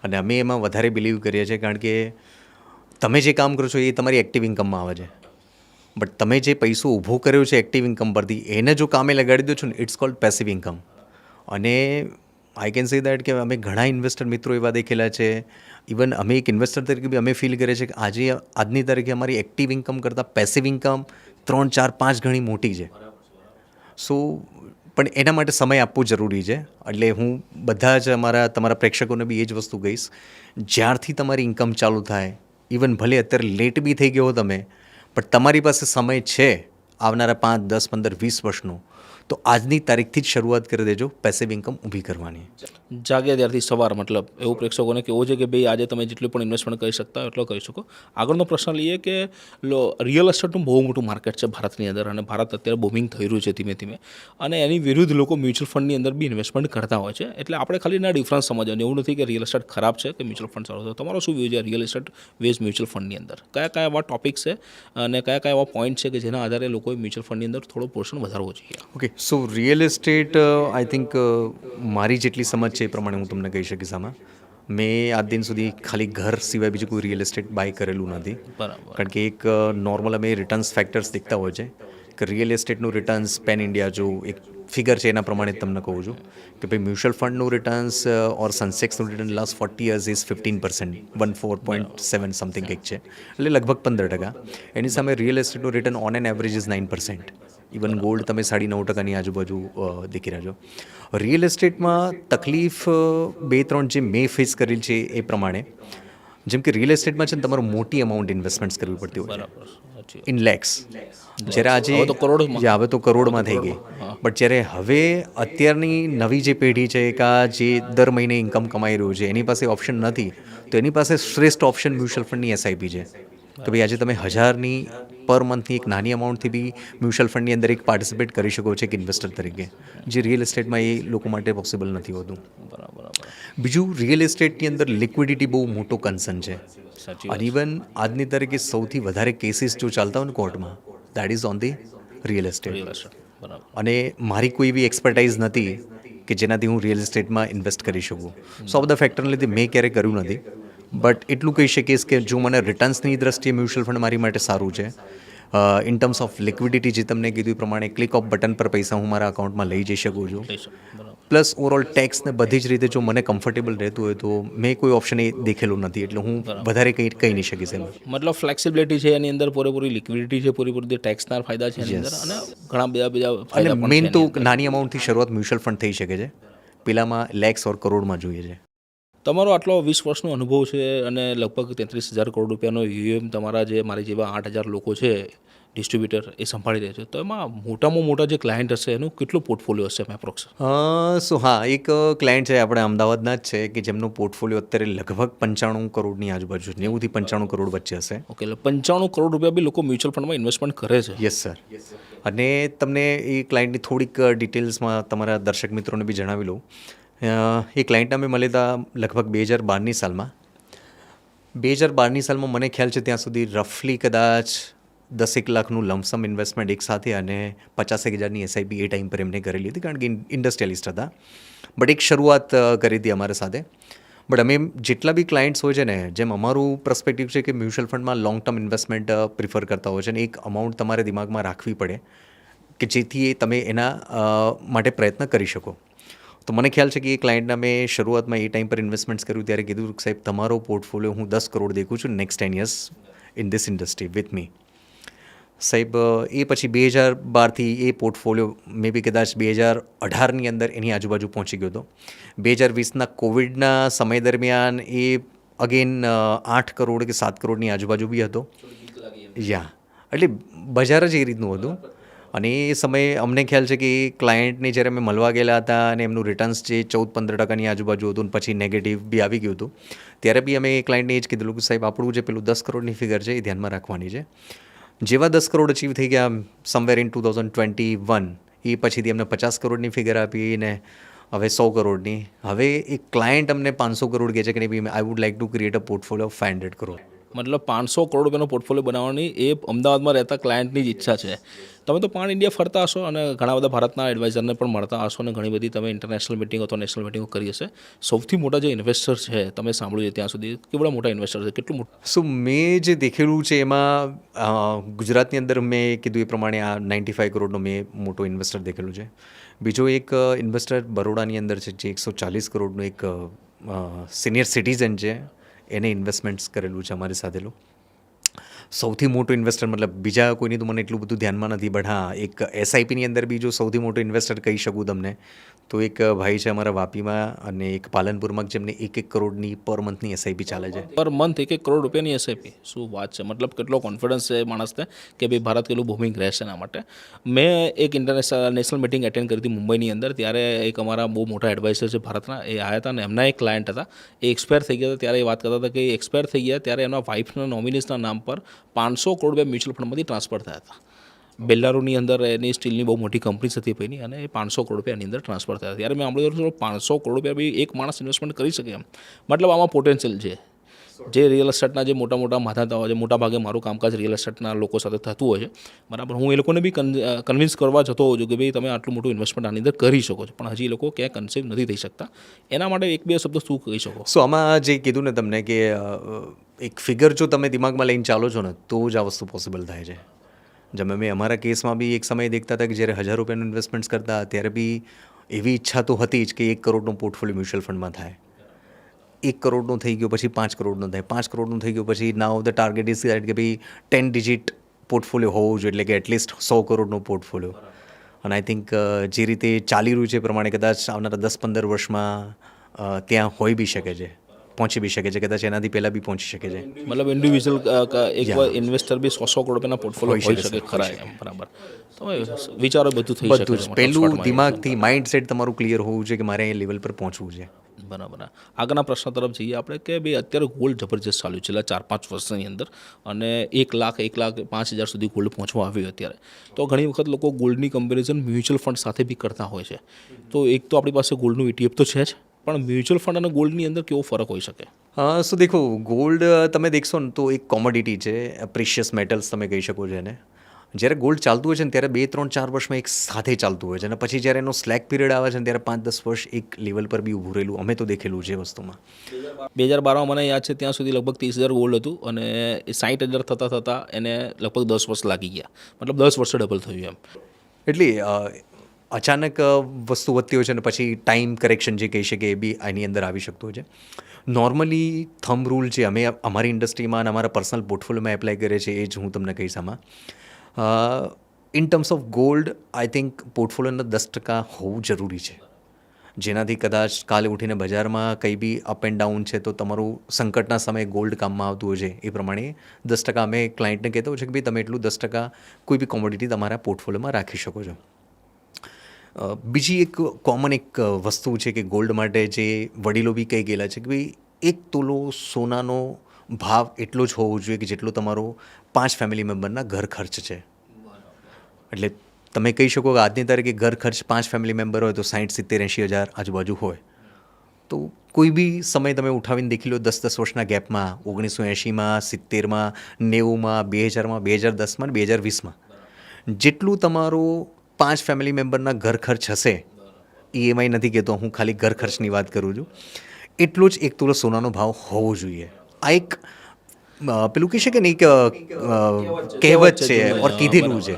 અને અમે એમાં વધારે બિલીવ કરીએ છીએ, કારણ કે તમે જે કામ કરો છો એ તમારી એક્ટિવ ઇન્કમમાં આવે છે, બટ તમે જે પૈસો ઊભો કર્યો છે એક્ટિવ ઇન્કમ પરથી, એને જો કામે લગાડી દો છો ને, ઇટ્સ કોલ્ડ પેસિવ ઇન્કમ. અને આઈ કેન સે દેટ કે અમે ઘણા ઇન્વેસ્ટર મિત્રો એવા દેખેલા છે, ઇવન અમે એક ઇન્વેસ્ટર તરીકે બી અમે ફીલ કરીએ છીએ કે આજની તારીખે અમારી એક્ટિવ ઇન્કમ કરતાં પેસિવ ઇન્કમ 3-4-5 ગણી મોટી છે. સો પણ એના માટે સમય આપવો જરૂરી છે. એટલે હું બધા જ તમારા પ્રેક્ષકોને બી એ જ વસ્તુ કહીશ, જ્યારથી તમારી ઇન્કમ ચાલુ થાય, ઇવન ભલે અત્યારે લેટ બી થઈ ગયો તમે, પણ તમારી પાસે સમય છે આવનારા 5, 10, 15, 20 વર્ષનો, તો આજની તારીખથી જ શરૂઆત કરી દેજો પેસિવ ઇન્કમ ઊભી કરવાની. જાગ્યા ત્યારથી સવાર, મતલબ એવું પ્રેક્ષકોને કહેવું છે કે ભાઈ આજે તમે જેટલું પણ ઇન્વેસ્ટમેન્ટ કરી શકતા હોય એટલો કરી શકો. આગળનો પ્રશ્ન લઈએ કે રિયલ એસ્ટેટનું બહુ મોટું માર્કેટ છે ભારતની અંદર, અને ભારત અત્યારે બૂમિંગ થઈ રહ્યું છે ધીમે ધીમે, અને એની વિરુદ્ધ લોકો મ્યુચ્યુઅલ ફંડની અંદર બી ઇન્વેસ્ટમેન્ટ કરતા હોય છે. એટલે આપણે ખાલી ના ડિફરન્સ સમજવાનું, એવું નથી કે રિયલ એસ્ટેટ ખરાબ છે કે મ્યુચ્યુઅલ ફંડ સારું છે. તમારો શું વ્યૂ છે રિયલ એસ્ટેટ વેઝ મ્યુચ્યુઅલ ફંડની અંદર? કયા કયા એવા ટોપિક્સ છે અને કયા કયા એવા પોઈન્ટ છે કે જેના આધારે લોકોએ મ્યુચ્યુઅલ ફંડની અંદર થોડો પોર્શન વધારવો જોઈએ? Okay, so real estate I think મારી જેટલી સમજ છે એ પ્રમાણે હું તમને કહી શકીશ. આમાં મેં આજ દિન સુધી ખાલી ઘર સિવાય બીજું કોઈ રિયલ એસ્ટેટ બાય કરેલું નથી. બરાબર. કારણ કે એક નોર્મલ અમે રિટર્ન્સ ફેક્ટર્સ દેખતા હોય છે કે રિયલ એસ્ટેટનું રિટર્ન્સ પેન ઇન્ડિયા જો એક ફિગર છે એના પ્રમાણે તમને કહું છું કે ભાઈ મ્યુચ્યુઅલ ફંડનું રિટર્ન્સ ઓર સેન્સેક્સનું return last 40 years is 15%, 14.7 something કંઈક છે, એટલે લગભગ 15%. એની સામે રિયલ એસ્ટેટનું return on an average is 9%. Even gold તમે 9.5%ની આજુબાજુ દેખી રહ્યા છો. રિયલ એસ્ટેટમાં તકલીફ 2-3 જે મેં ફેસ કરેલ છે એ પ્રમાણે જેમ કે રિયલ એસ્ટેટમાં છે ને તમારે મોટી અમાઉન્ટ ઇન્વેસ્ટમેન્ટ્સ કરવી પડતી હોય બરાબર સાચી ઇન લેક્સ. જ્યારે આજે હવે તો કરોડમાં. હવે તો કરોડમાં થઈ ગઈ. બટ જ્યારે હવે અત્યારની નવી જે પેઢી છે કે આ જે દર મહિને ઇન્કમ કમાઈ રહ્યું છે એની પાસે ઓપ્શન નથી, તો એની પાસે શ્રેષ્ઠ ઓપ્શન મ્યુચ્યુઅલ ફંડની એસઆઈપી છે કે ભાઈ આજે તમે 1000ની પર મંથની એક નાની અમાઉન્ટથી બી મ્યુચ્યુઅલ ફંડની અંદર એક પાર્ટિસિપેટ કરી શકો છો એક ઇન્વેસ્ટર તરીકે, જે રિયલ એસ્ટેટમાં એ લોકો માટે પોસિબલ નથી હોતું. બરાબર બીજું, રિયલ એસ્ટેટની અંદર લિક્વિડિટી બહુ મોટો કન્સર્ન છે. સાચી અને ઇવન આજની તારીખે સૌથી વધારે કેસીસ જો ચાલતા હોય ને કોર્ટમાં, that is on the real estate. બરાબર. અને મારી કોઈ એવી એક્સપર્ટાઇઝ નથી કે જેનાથી હું રિયલ એસ્ટેટમાં ઇન્વેસ્ટ કરી શકું. સો આ બધા ફેક્ટરને લીધે મેં ક્યારેય કર્યું નથી. બટ એટલું કહી શકીશ કે જો મને રિટર્ન્સની દ્રષ્ટિએ મ્યુચ્યુઅલ ફંડ મારી માટે સારું છે. ઇન ટર્મ્સ ઓફ લિક્વિડિટી જે તમને કીધું એ પ્રમાણે ક્લિક ઓફ બટન પર પૈસા હું મારા અકાઉન્ટમાં લઈ જઈ શકું છું. બરાબર. પ્લસ ઓવરઓલ ટેક્સ ને બધી જ રીતે જો મને કમ્ફર્ટેબલ રહેતું હોય તો મેં કોઈ ઓપ્શન એ દેખેલું નથી, એટલે હું વધારે કહી નહીં શકીશ એમાં. મતલબ ફ્લેક્સિબિલિટી છે એની અંદર, પૂરેપૂરી લિક્વિડિટી છે, પૂરેપૂરી ટેક્સના ફાયદા છે એની અંદર, અને ઘણા બધા અને ફાયદા પણ મેઇન છે તો એની અંદર. નાની અમાઉન્ટથી શરૂઆત મ્યુચ્યુઅલ ફંડ થઈ શકે છે, પેલામાં લેક્સ ઓર કરોડમાં જોઈએ છે. તમારો આટલો 20 વર્ષનો અનુભવ છે અને લગભગ 33,000 કરોડ રૂપિયાનો યુએમ તમારા જે મારી જેવા 8,000 લોકો છે ડિસ્ટ્રીબ્યુટર એ સંભાળી રહે છે, તો એમાં મોટામાં મોટા જે ક્લાયન્ટ હશે એનું કેટલું પોર્ટફોલિયો હશે એપ્રોક્સ? સો હા, એક ક્લાયન્ટ છે આપણે અમદાવાદના જ છે કે જેમનો પોર્ટફોલિયો અત્યારે લગભગ 95 કરોડની આજુબાજુ, 90 થી 95 કરોડ વચ્ચે હશે. ઓકે, એટલે 95 કરોડ રૂપિયા બી લોકો મ્યુચ્યુઅલ ફંડમાં ઇન્વેસ્ટમેન્ટ કરે છે. Yes sir. અને તમને એ ક્લાયન્ટની થોડીક ડિટેલ્સમાં તમારા દર્શક મિત્રોને બી જણાવી લઉં. એ ક્લાયન્ટને અમે મળ્યા હતા લગભગ 2012ની સાલમાં. 2012ની સાલમાં મને ખ્યાલ છે ત્યાં સુધી રફલી કદાચ 10 લાખનું લમસમ ઇન્વેસ્ટમેન્ટ એક સાથે અને 50,000ની એસઆઈપી એ ટાઈમ પર એમને કરેલી હતી, કારણ કે ઇન્ડસ્ટ્રીયલિસ્ટ હતા. બટ એક શરૂઆત કરી હતી અમારા સાથે. બટ અમે જેટલા બી ક્લાયન્ટ્સ હોય છે ને, જેમ અમારું પર્સપેક્ટિવ છે કે મ્યુચ્યુઅલ ફંડમાં લોંગ ટર્મ ઇન્વેસ્ટમેન્ટ પ્રિફર કરતા હોય છે, અને એક અમાઉન્ટ તમારે દિમાગમાં રાખવી પડે કે જેથી તમે એના માટે પ્રયત્ન કરી શકો. તો મને ખ્યાલ છે કે એ ક્લાયન્ટના મેં શરૂઆતમાં એ ટાઈમ પર ઇન્વેસ્ટમેન્ટ્સ કર્યું ત્યારે કીધું કે સાહેબ તમારો પોર્ટફોલિયો હું 10 કરોડ દેખું છું next 10 years in this industry with me. સાહેબ એ પછી 2012થી એ પોર્ટફોલિયો મે બી કદાચ 2018ની અંદર એની આજુબાજુ પહોંચી ગયો હતો. 2020ના કોવિડના સમય દરમિયાન એ અગેન 8 કરોડ કે 7 કરોડની આજુબાજુ બી હતો. એટલે બજાર જ એ રીતનું હતું. અને એ સમયે અમને ખ્યાલ છે કે એ ક્લાયન્ટને જ્યારે અમે મળવા ગયેલા હતા અને એમનું રિટર્ન્સ જે 14-15% આજુબાજુ હતું, પછી નેગેટિવ બી આવી ગયું હતું, ત્યારે બી અમે એ ક્લાયન્ટને એ જ કીધેલું કે સાહેબ આપણું જે પેલું 10 કરોડની ફિગર છે એ ધ્યાનમાં રાખવાની છે. જેવા 10 કરોડ અચીવ થઈ ગયા સમવેર ઇન 2021, એ પછીથી અમને 50 કરોડની ફિગર આપી ને હવે 100 કરોડની. હવે એક ક્લાયન્ટ અમને 500 કરોડ કહે છે કે નહીં, I would like to create a portfolio of 500 crore. મતલબ 500 કરોડ રૂપિયાનો પોર્ટફોલિયો બનાવવાની એ અમદાવાદમાં રહેતા ક્લાયન્ટની જ ઈચ્છા છે. તમે તો પાન ઇન્ડિયા ફરતા હશો અને ઘણા બધા ભારતના એડવાઇઝરને પણ મળતા હશો અને ઘણી બધી તમે ઇન્ટરનેશનલ મિટિંગ અથવા નેશનલ મિટિંગો કરી હશે. સૌથી મોટા જે ઇન્વેસ્ટર છે તમે સાંભળ્યું છે ત્યાં સુધી, કેવડા મોટા ઇન્વેસ્ટર છે, કેટલું મોટું? સો મેં જે દેખેલું છે એમાં ગુજરાતની અંદર મેં કીધું એ પ્રમાણે આ 95 કરોડનો મેં મોટો ઇન્વેસ્ટર દેખેલું છે. બીજો એક ઇન્વેસ્ટર બરોડાની અંદર છે જે 140 કરોડનું એક સિનિયર સિટીઝન છે, એને ઇન્વેસ્ટમેન્ટ્સ કરેલું છે અમારી સાથેલું. સૌથી મોટું ઇન્વેસ્ટર મતલબ બીજા કોઈની તો મને એટલું બધું ધ્યાનમાં નથી, બટ હા એક એસઆઈપીની અંદર બી જો સૌથી મોટો ઇન્વેસ્ટર કહી શકું તમને તો એક ભાઈ છે અમારા વાપીમાં અને એક પાલનપુરમાં, જેમને 1 કરોડની પર મંથની એસઆઈપી ચાલે છે. પર મંથ 1 કરોડ રૂપિયાની એસઆઈપી, શું વાત છે! મતલબ કેટલો કોન્ફિડન્સ છે માણસને કે ભાઈ ભારત કેટલું બૂમિંગ રહેશે એના માટે. મેં એક નેશનલ મિટિંગ એટેન્ડ કરી હતી મુંબઈની અંદર, ત્યારે એક અમારા બહુ મોટા એડવાઇઝર છે ભારતના, એ આવ્યા હતા અને એમના એક ક્લાયન્ટ હતા, એ એક્સપાયર થઈ ગયા હતા. ત્યારે એ વાત કરતા હતા કે એ એક્સપાયર થઈ ગયા ત્યારે એમના વાઇફના નોમિનીસના નામ પર 500 કરોડ રૂપિયા મ્યુચ્યુઅલ ફંડમાંથી ટ્રાન્સફર થયા હતા. બેલ્લારુની અંદર એની સ્ટીલની બહુ મોટી કંપની હતી પૈની, અને એ 500 કરોડ રૂપિયાની અંદર ટ્રાન્સફર થયા. ત્યારે મેં સાંભળ્યું 500 કરોડ રૂપિયા બી એક માણસ ઇન્વેસ્ટમેન્ટ કરી શકે એમ. મતલબ આમાં પોટેન્શિયલ છે. જે રિયલ એસ્ટેટના જે મોટા મોટા માથાતા હોય છે, મોટા ભાગે મારું કામકાજ રિયલ એસ્ટેટના લોકો સાથે થતું હોય છે, બરાબર. હું એ લોકોને બી કન્વિન્સ કરવા જતો હોઉં છું કે ભાઈ તમે આટલું મોટું ઇન્વેસ્ટમેન્ટ આની અંદર કરી શકો છો, પણ હજી એ લોકો ક્યાંય કન્સેપ્ટ નથી થઈ શકતા. એના માટે 1-2 શબ્દ શું કહી શકો? સો આમાં જે કીધું ને તમને કે એક ફિગર જો તમે દિમાગમાં લઈને ચાલો છો ને તો જ આ વસ્તુ પોસિબલ થાય છે. જેમ અમે અમારા કેસમાં બી એક સમયે દેખતા હતા કે જ્યારે 1000 રૂપિયાનું ઇન્વેસ્ટમેન્ટ્સ કરતા ત્યારે બી એવી ઈચ્છા તો હતી જ કે 1 કરોડનો પોર્ટફોલિયો મ્યુચ્યુઅલ ફંડમાં થાય. 1 કરોડનો થઈ ગયો પછી 5 કરોડનો થાય, 5 કરોડનું થઈ ગયું પછી નાવ ધ ટાર્ગેટ ઇઝ દેટ કે ભાઈ 10 ડિજિટ પોર્ટફોલિયો હોવું જોઈએ, એટલે કે એટલીસ્ટ 100 કરોડનો પોર્ટફોલિયો. અને આઈ થિંક જે રીતે ચાલી રહ્યું છે એ પ્રમાણે કદાચ આવનારા 10-15 વર્ષમાં ત્યાં હોઈ બી શકે છે. પહોંચી બી શકે છે, કદાચ એનાથી પહેલાં બી પહોંચી શકે છે. મતલબ ઇન્ડિવિજ્યુઅલ એક ઇન્વેસ્ટર બી 100 કરોડ રૂપિયાના પોર્ટફોલિયો હોઈ હોઈ શકે, શકે ખરા એમ બરાબર. તમે વિચારો બધું થઈ શકે બધું જ છે, પહેલું શોર્ટમાં. દિમાગથી માઇન્ડ સેટ તમારું ક્લિયર હોવું જોઈએ કે મારે એ લેવલ પર પહોંચવું છે. બરાબર. આગળના પ્રશ્ન તરફ જઈએ આપણે કે ભાઈ અત્યારે ગોલ્ડ જબરજસ્ત ચાલ્યું છેલ્લા 4-5 વર્ષની અંદર અને 1,05,000 સુધી ગોલ્ડ પહોંચવા આવ્યું અત્યારે. તો ઘણી વખત લોકો ગોલ્ડની કમ્પેરિઝન મ્યુચ્યુઅલ ફંડ સાથે બી કરતા હોય છે. તો એક તો આપણી પાસે ગોલ્ડનું ETF તો છે જ, પણ મ્યુચ્યુઅલ ફંડ અને ગોલ્ડની અંદર કેવો ફરક હોઈ શકે? સો દેખો, ગોલ્ડ તમે દેખશો ને તો એક કોમોડિટી છે, પ્રિશિયસ મેટલ્સ તમે કહી શકો છો એને. જ્યારે ગોલ્ડ ચાલતું હોય છે ને ત્યારે 2-3-4 વર્ષમાં એક સાથે ચાલતું હોય છે અને પછી જ્યારે એનો સ્લેક પીરિયડ આવે છે ને ત્યારે 5-10 વર્ષ એક લેવલ પર બી ઊભું રહેલું અમે તો દેખેલું છે વસ્તુમાં. 2012માં મને યાદ છે ત્યાં સુધી લગભગ 30,000 ગોલ્ડ હતું અને એ 60,000 થતાં એને લગભગ 10 વર્ષ લાગી ગયા. મતલબ 10 વર્ષે ડબલ થયું એમ. એટલે અચાનક વસ્તુ વધતી હોય છે અને પછી ટાઈમ કરેક્શન જે કહી શકીએ એ બી આની અંદર આવી શકતું હોય છે. નોર્મલી થંબ રૂલ જે અમે અમારી ઇન્ડસ્ટ્રીમાં અને અમારા પર્સનલ પોર્ટફોલિયોમાં એપ્લાય કરીએ છીએ એ જ હું તમને કહીશ આમાં. In terms of gold I think પોર્ટફોલિયોના 10% હોવું જરૂરી છે, જેનાથી કદાચ કાલે ઉઠીને બજારમાં કંઈ બી અપ એન્ડ ડાઉન છે તો તમારું સંકટના સમયે ગોલ્ડ કામમાં આવતું હોય છે. એ પ્રમાણે 10% અમે ક્લાયન્ટને કહેતા હોય છે કે ભાઈ તમે એટલું 10% કોઈ બી કોમોડિટી તમારા પોર્ટફોલિયોમાં રાખી શકો છો. બીજી એક કોમન એક વસ્તુ છે કે ગોલ્ડ માટે જે વડીલો બી કહી ગયેલા છે કે ભાઈ 1 તોલો સોનાનો ભાવ એટલો જ હોવો જોઈએ કે જેટલો તમારો 5 ફેમિલી મેમ્બરના ઘર ખર્ચ છે. એટલે તમે કહી શકો કે આજની તારીખે ઘર ખર્ચ 5 ફેમિલી મેમ્બર હોય તો 60-70-80 હજાર આજુબાજુ હોય. તો કોઈ બી સમય તમે ઉઠાવીને દેખી લો 10-10 વર્ષના ગેપમાં 1980માં, 70માં, 90માં, 2000માં, 2010માં અને 2020માં જેટલું તમારું 5 ફેમિલી મેમ્બરના ઘર ખર્ચ હશે, EMI નથી કહેતો હું, ખાલી ઘર ખર્ચની વાત કરું છું, એટલો જ 1 તોલો સોનાનો ભાવ હોવો જોઈએ. આ એક પેલું કહી શકે ને એક કહેવત છે ઓર કીધેલું છે,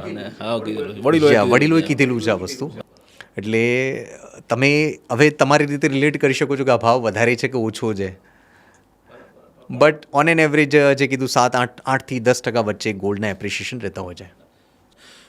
વડીલોએ કીધેલું છે આ વસ્તુ. એટલે તમે હવે તમારી રીતે રિલેટ કરી શકો છો કે આ ભાવ વધારે છે કે ઓછો છે, બટ ઓન એન એવરેજ જે કીધું 7-8થી 10% વચ્ચે ગોલ્ડના એપ્રિસિએશન રહેતા હોય છે.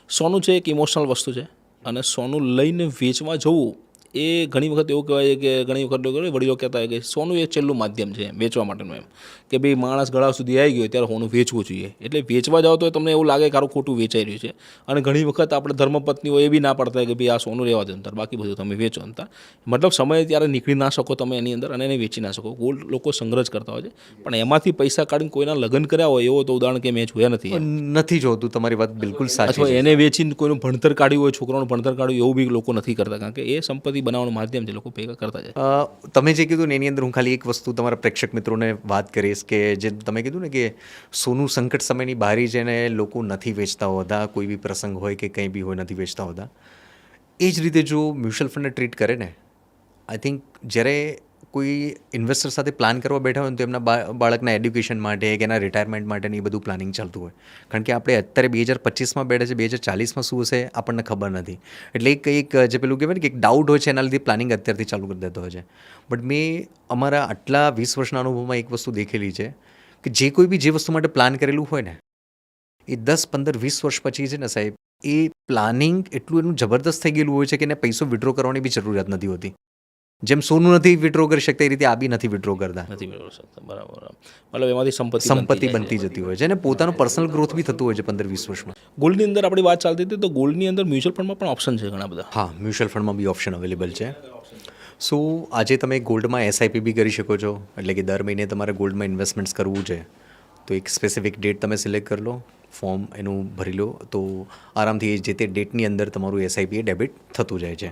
સોનું છે એક ઇમોશનલ વસ્તુ છે અને સોનું લઈને વેચવા જવું એ ઘણી વખત એવું કહેવાય કે ઘણી વખત વડીલો કહેતા હોય કે સોનું એ છેલ્લું માધ્યમ છે વેચવા માટેનું, એમ કે ભાઈ માણસ ગળા સુધી આવી ગયો ત્યારે સોનું વેચવું જોઈએ. એટલે વેચવા જાઓ તો તમને એવું લાગે કે આરું ખોટું વેચાઈ રહ્યું છે. અને ઘણી વખત આપણે ધર્મપત્નીઓ એ બી ના પડતા હોય કે ભાઈ આ સોનું રહેવા દો અંતર, બાકી બધું તમે વેચો અંતર. મતલબ સમય ત્યારે નીકળી ના શકો તમે એની અંદર અને એને વેચી ના શકો. ગોલ્ડ લોકો સંગ્રહ કરતા હોય છે પણ એમાંથી પૈસા કાઢીને કોઈના લગ્ન કર્યા હોય એવો તો ઉદાહરણ કે મેં જોયા નથી. નથી જોતું, તમારી વાત બિલકુલ સાચી અથવા છે. એને વેચીને કોઈનું ભણતર કાઢ્યું હોય, છોકરાનું ભણતર કાઢ્યું એવું બી લોકો નથી કરતા, કારણ કે એ સંપત્તિ બનાવવાનું માધ્યમ છે, લોકો ભેગા કરતા જાય. તમે જે કીધું ને એની અંદર હું ખાલી એક વસ્તુ તમારા પ્રેક્ષક મિત્રોને વાત કરીશ કે જે તમે કીધું ને કે સોનું સંકટ સમયની બારી છે ને લોકો નથી વેચતા હોતા, કોઈ બી પ્રસંગ હોય કે કંઈ બી હોય નથી વેચતા હોતા. એ જ રીતે જો મ્યુચ્યુઅલ ફંડને ટ્રીટ કરે ને, આઈ થિંક જ્યારે કોઈ ઇન્વેસ્ટર સાથે પ્લાન કરવા બેઠા હોય ને તો એમના બાળકના એડ્યુકેશન માટે કે એના રિટાયરમેન્ટ માટેની એ બધું પ્લાનિંગ ચાલતું હોય. કારણ કે આપણે અત્યારે 2025માં બેઠા છે, 2040માં શું હશે આપણને ખબર નથી. એટલે એક જે પેલું કહેવાય ને કે એક ડાઉટ હોય છે એના લીધે પ્લાનિંગ અત્યારથી ચાલુ કરી દેતો હોય છે. બટ મેં અમારા આટલા 20 વર્ષના અનુભવમાં એક વસ્તુ દેખેલી છે કે જે કોઈ બી જે વસ્તુ માટે પ્લાન કરેલું હોય ને એ 10-15-20 વર્ષ પછી છે ને સાહેબ, એ પ્લાનિંગ એટલું એનું જબરદસ્ત થઈ ગયેલું હોય છે કે એને પૈસો વિડ્રો કરવાની બી જરૂરિયાત નથી હોતી. જેમ સોનું નથી વિડ્રો કરી શકતા એ રીતે આ બી નથી વિડ્રો કરતા. નથી બરાબર શકતા, બરાબર. મતલબ એમાંથી સંપત્તિ બનતી જતી હોય છે અને પોતાનું પર્સનલ ગ્રોથ બી થતું હોય છે 15-20 વર્ષમાં. ગોલ્ડની અંદર આપણી વાત ચાલતી હતી તો ગોલ્ડની અંદર મ્યુચ્યુઅલ ફંડમાં પણ ઓપ્શન છે ઘણા બધા. હા, મ્યુચ્યુઅલ ફંડમાં બી ઓપ્શન અવેલેબલ છે. સો આજે તમે ગોલ્ડમાં SIP બી કરી શકો છો, એટલે કે દર મહિને તમારે ગોલ્ડમાં ઇન્વેસ્ટમેન્ટ્સ કરવું છે તો એક સ્પેસિફિક ડેટ તમે સિલેક્ટ કરી લો, ફોર્મ એનું ભરી લો તો આરામથી જે તે ડેટની અંદર તમારું SIP એ ડેબિટ થતું જાય છે.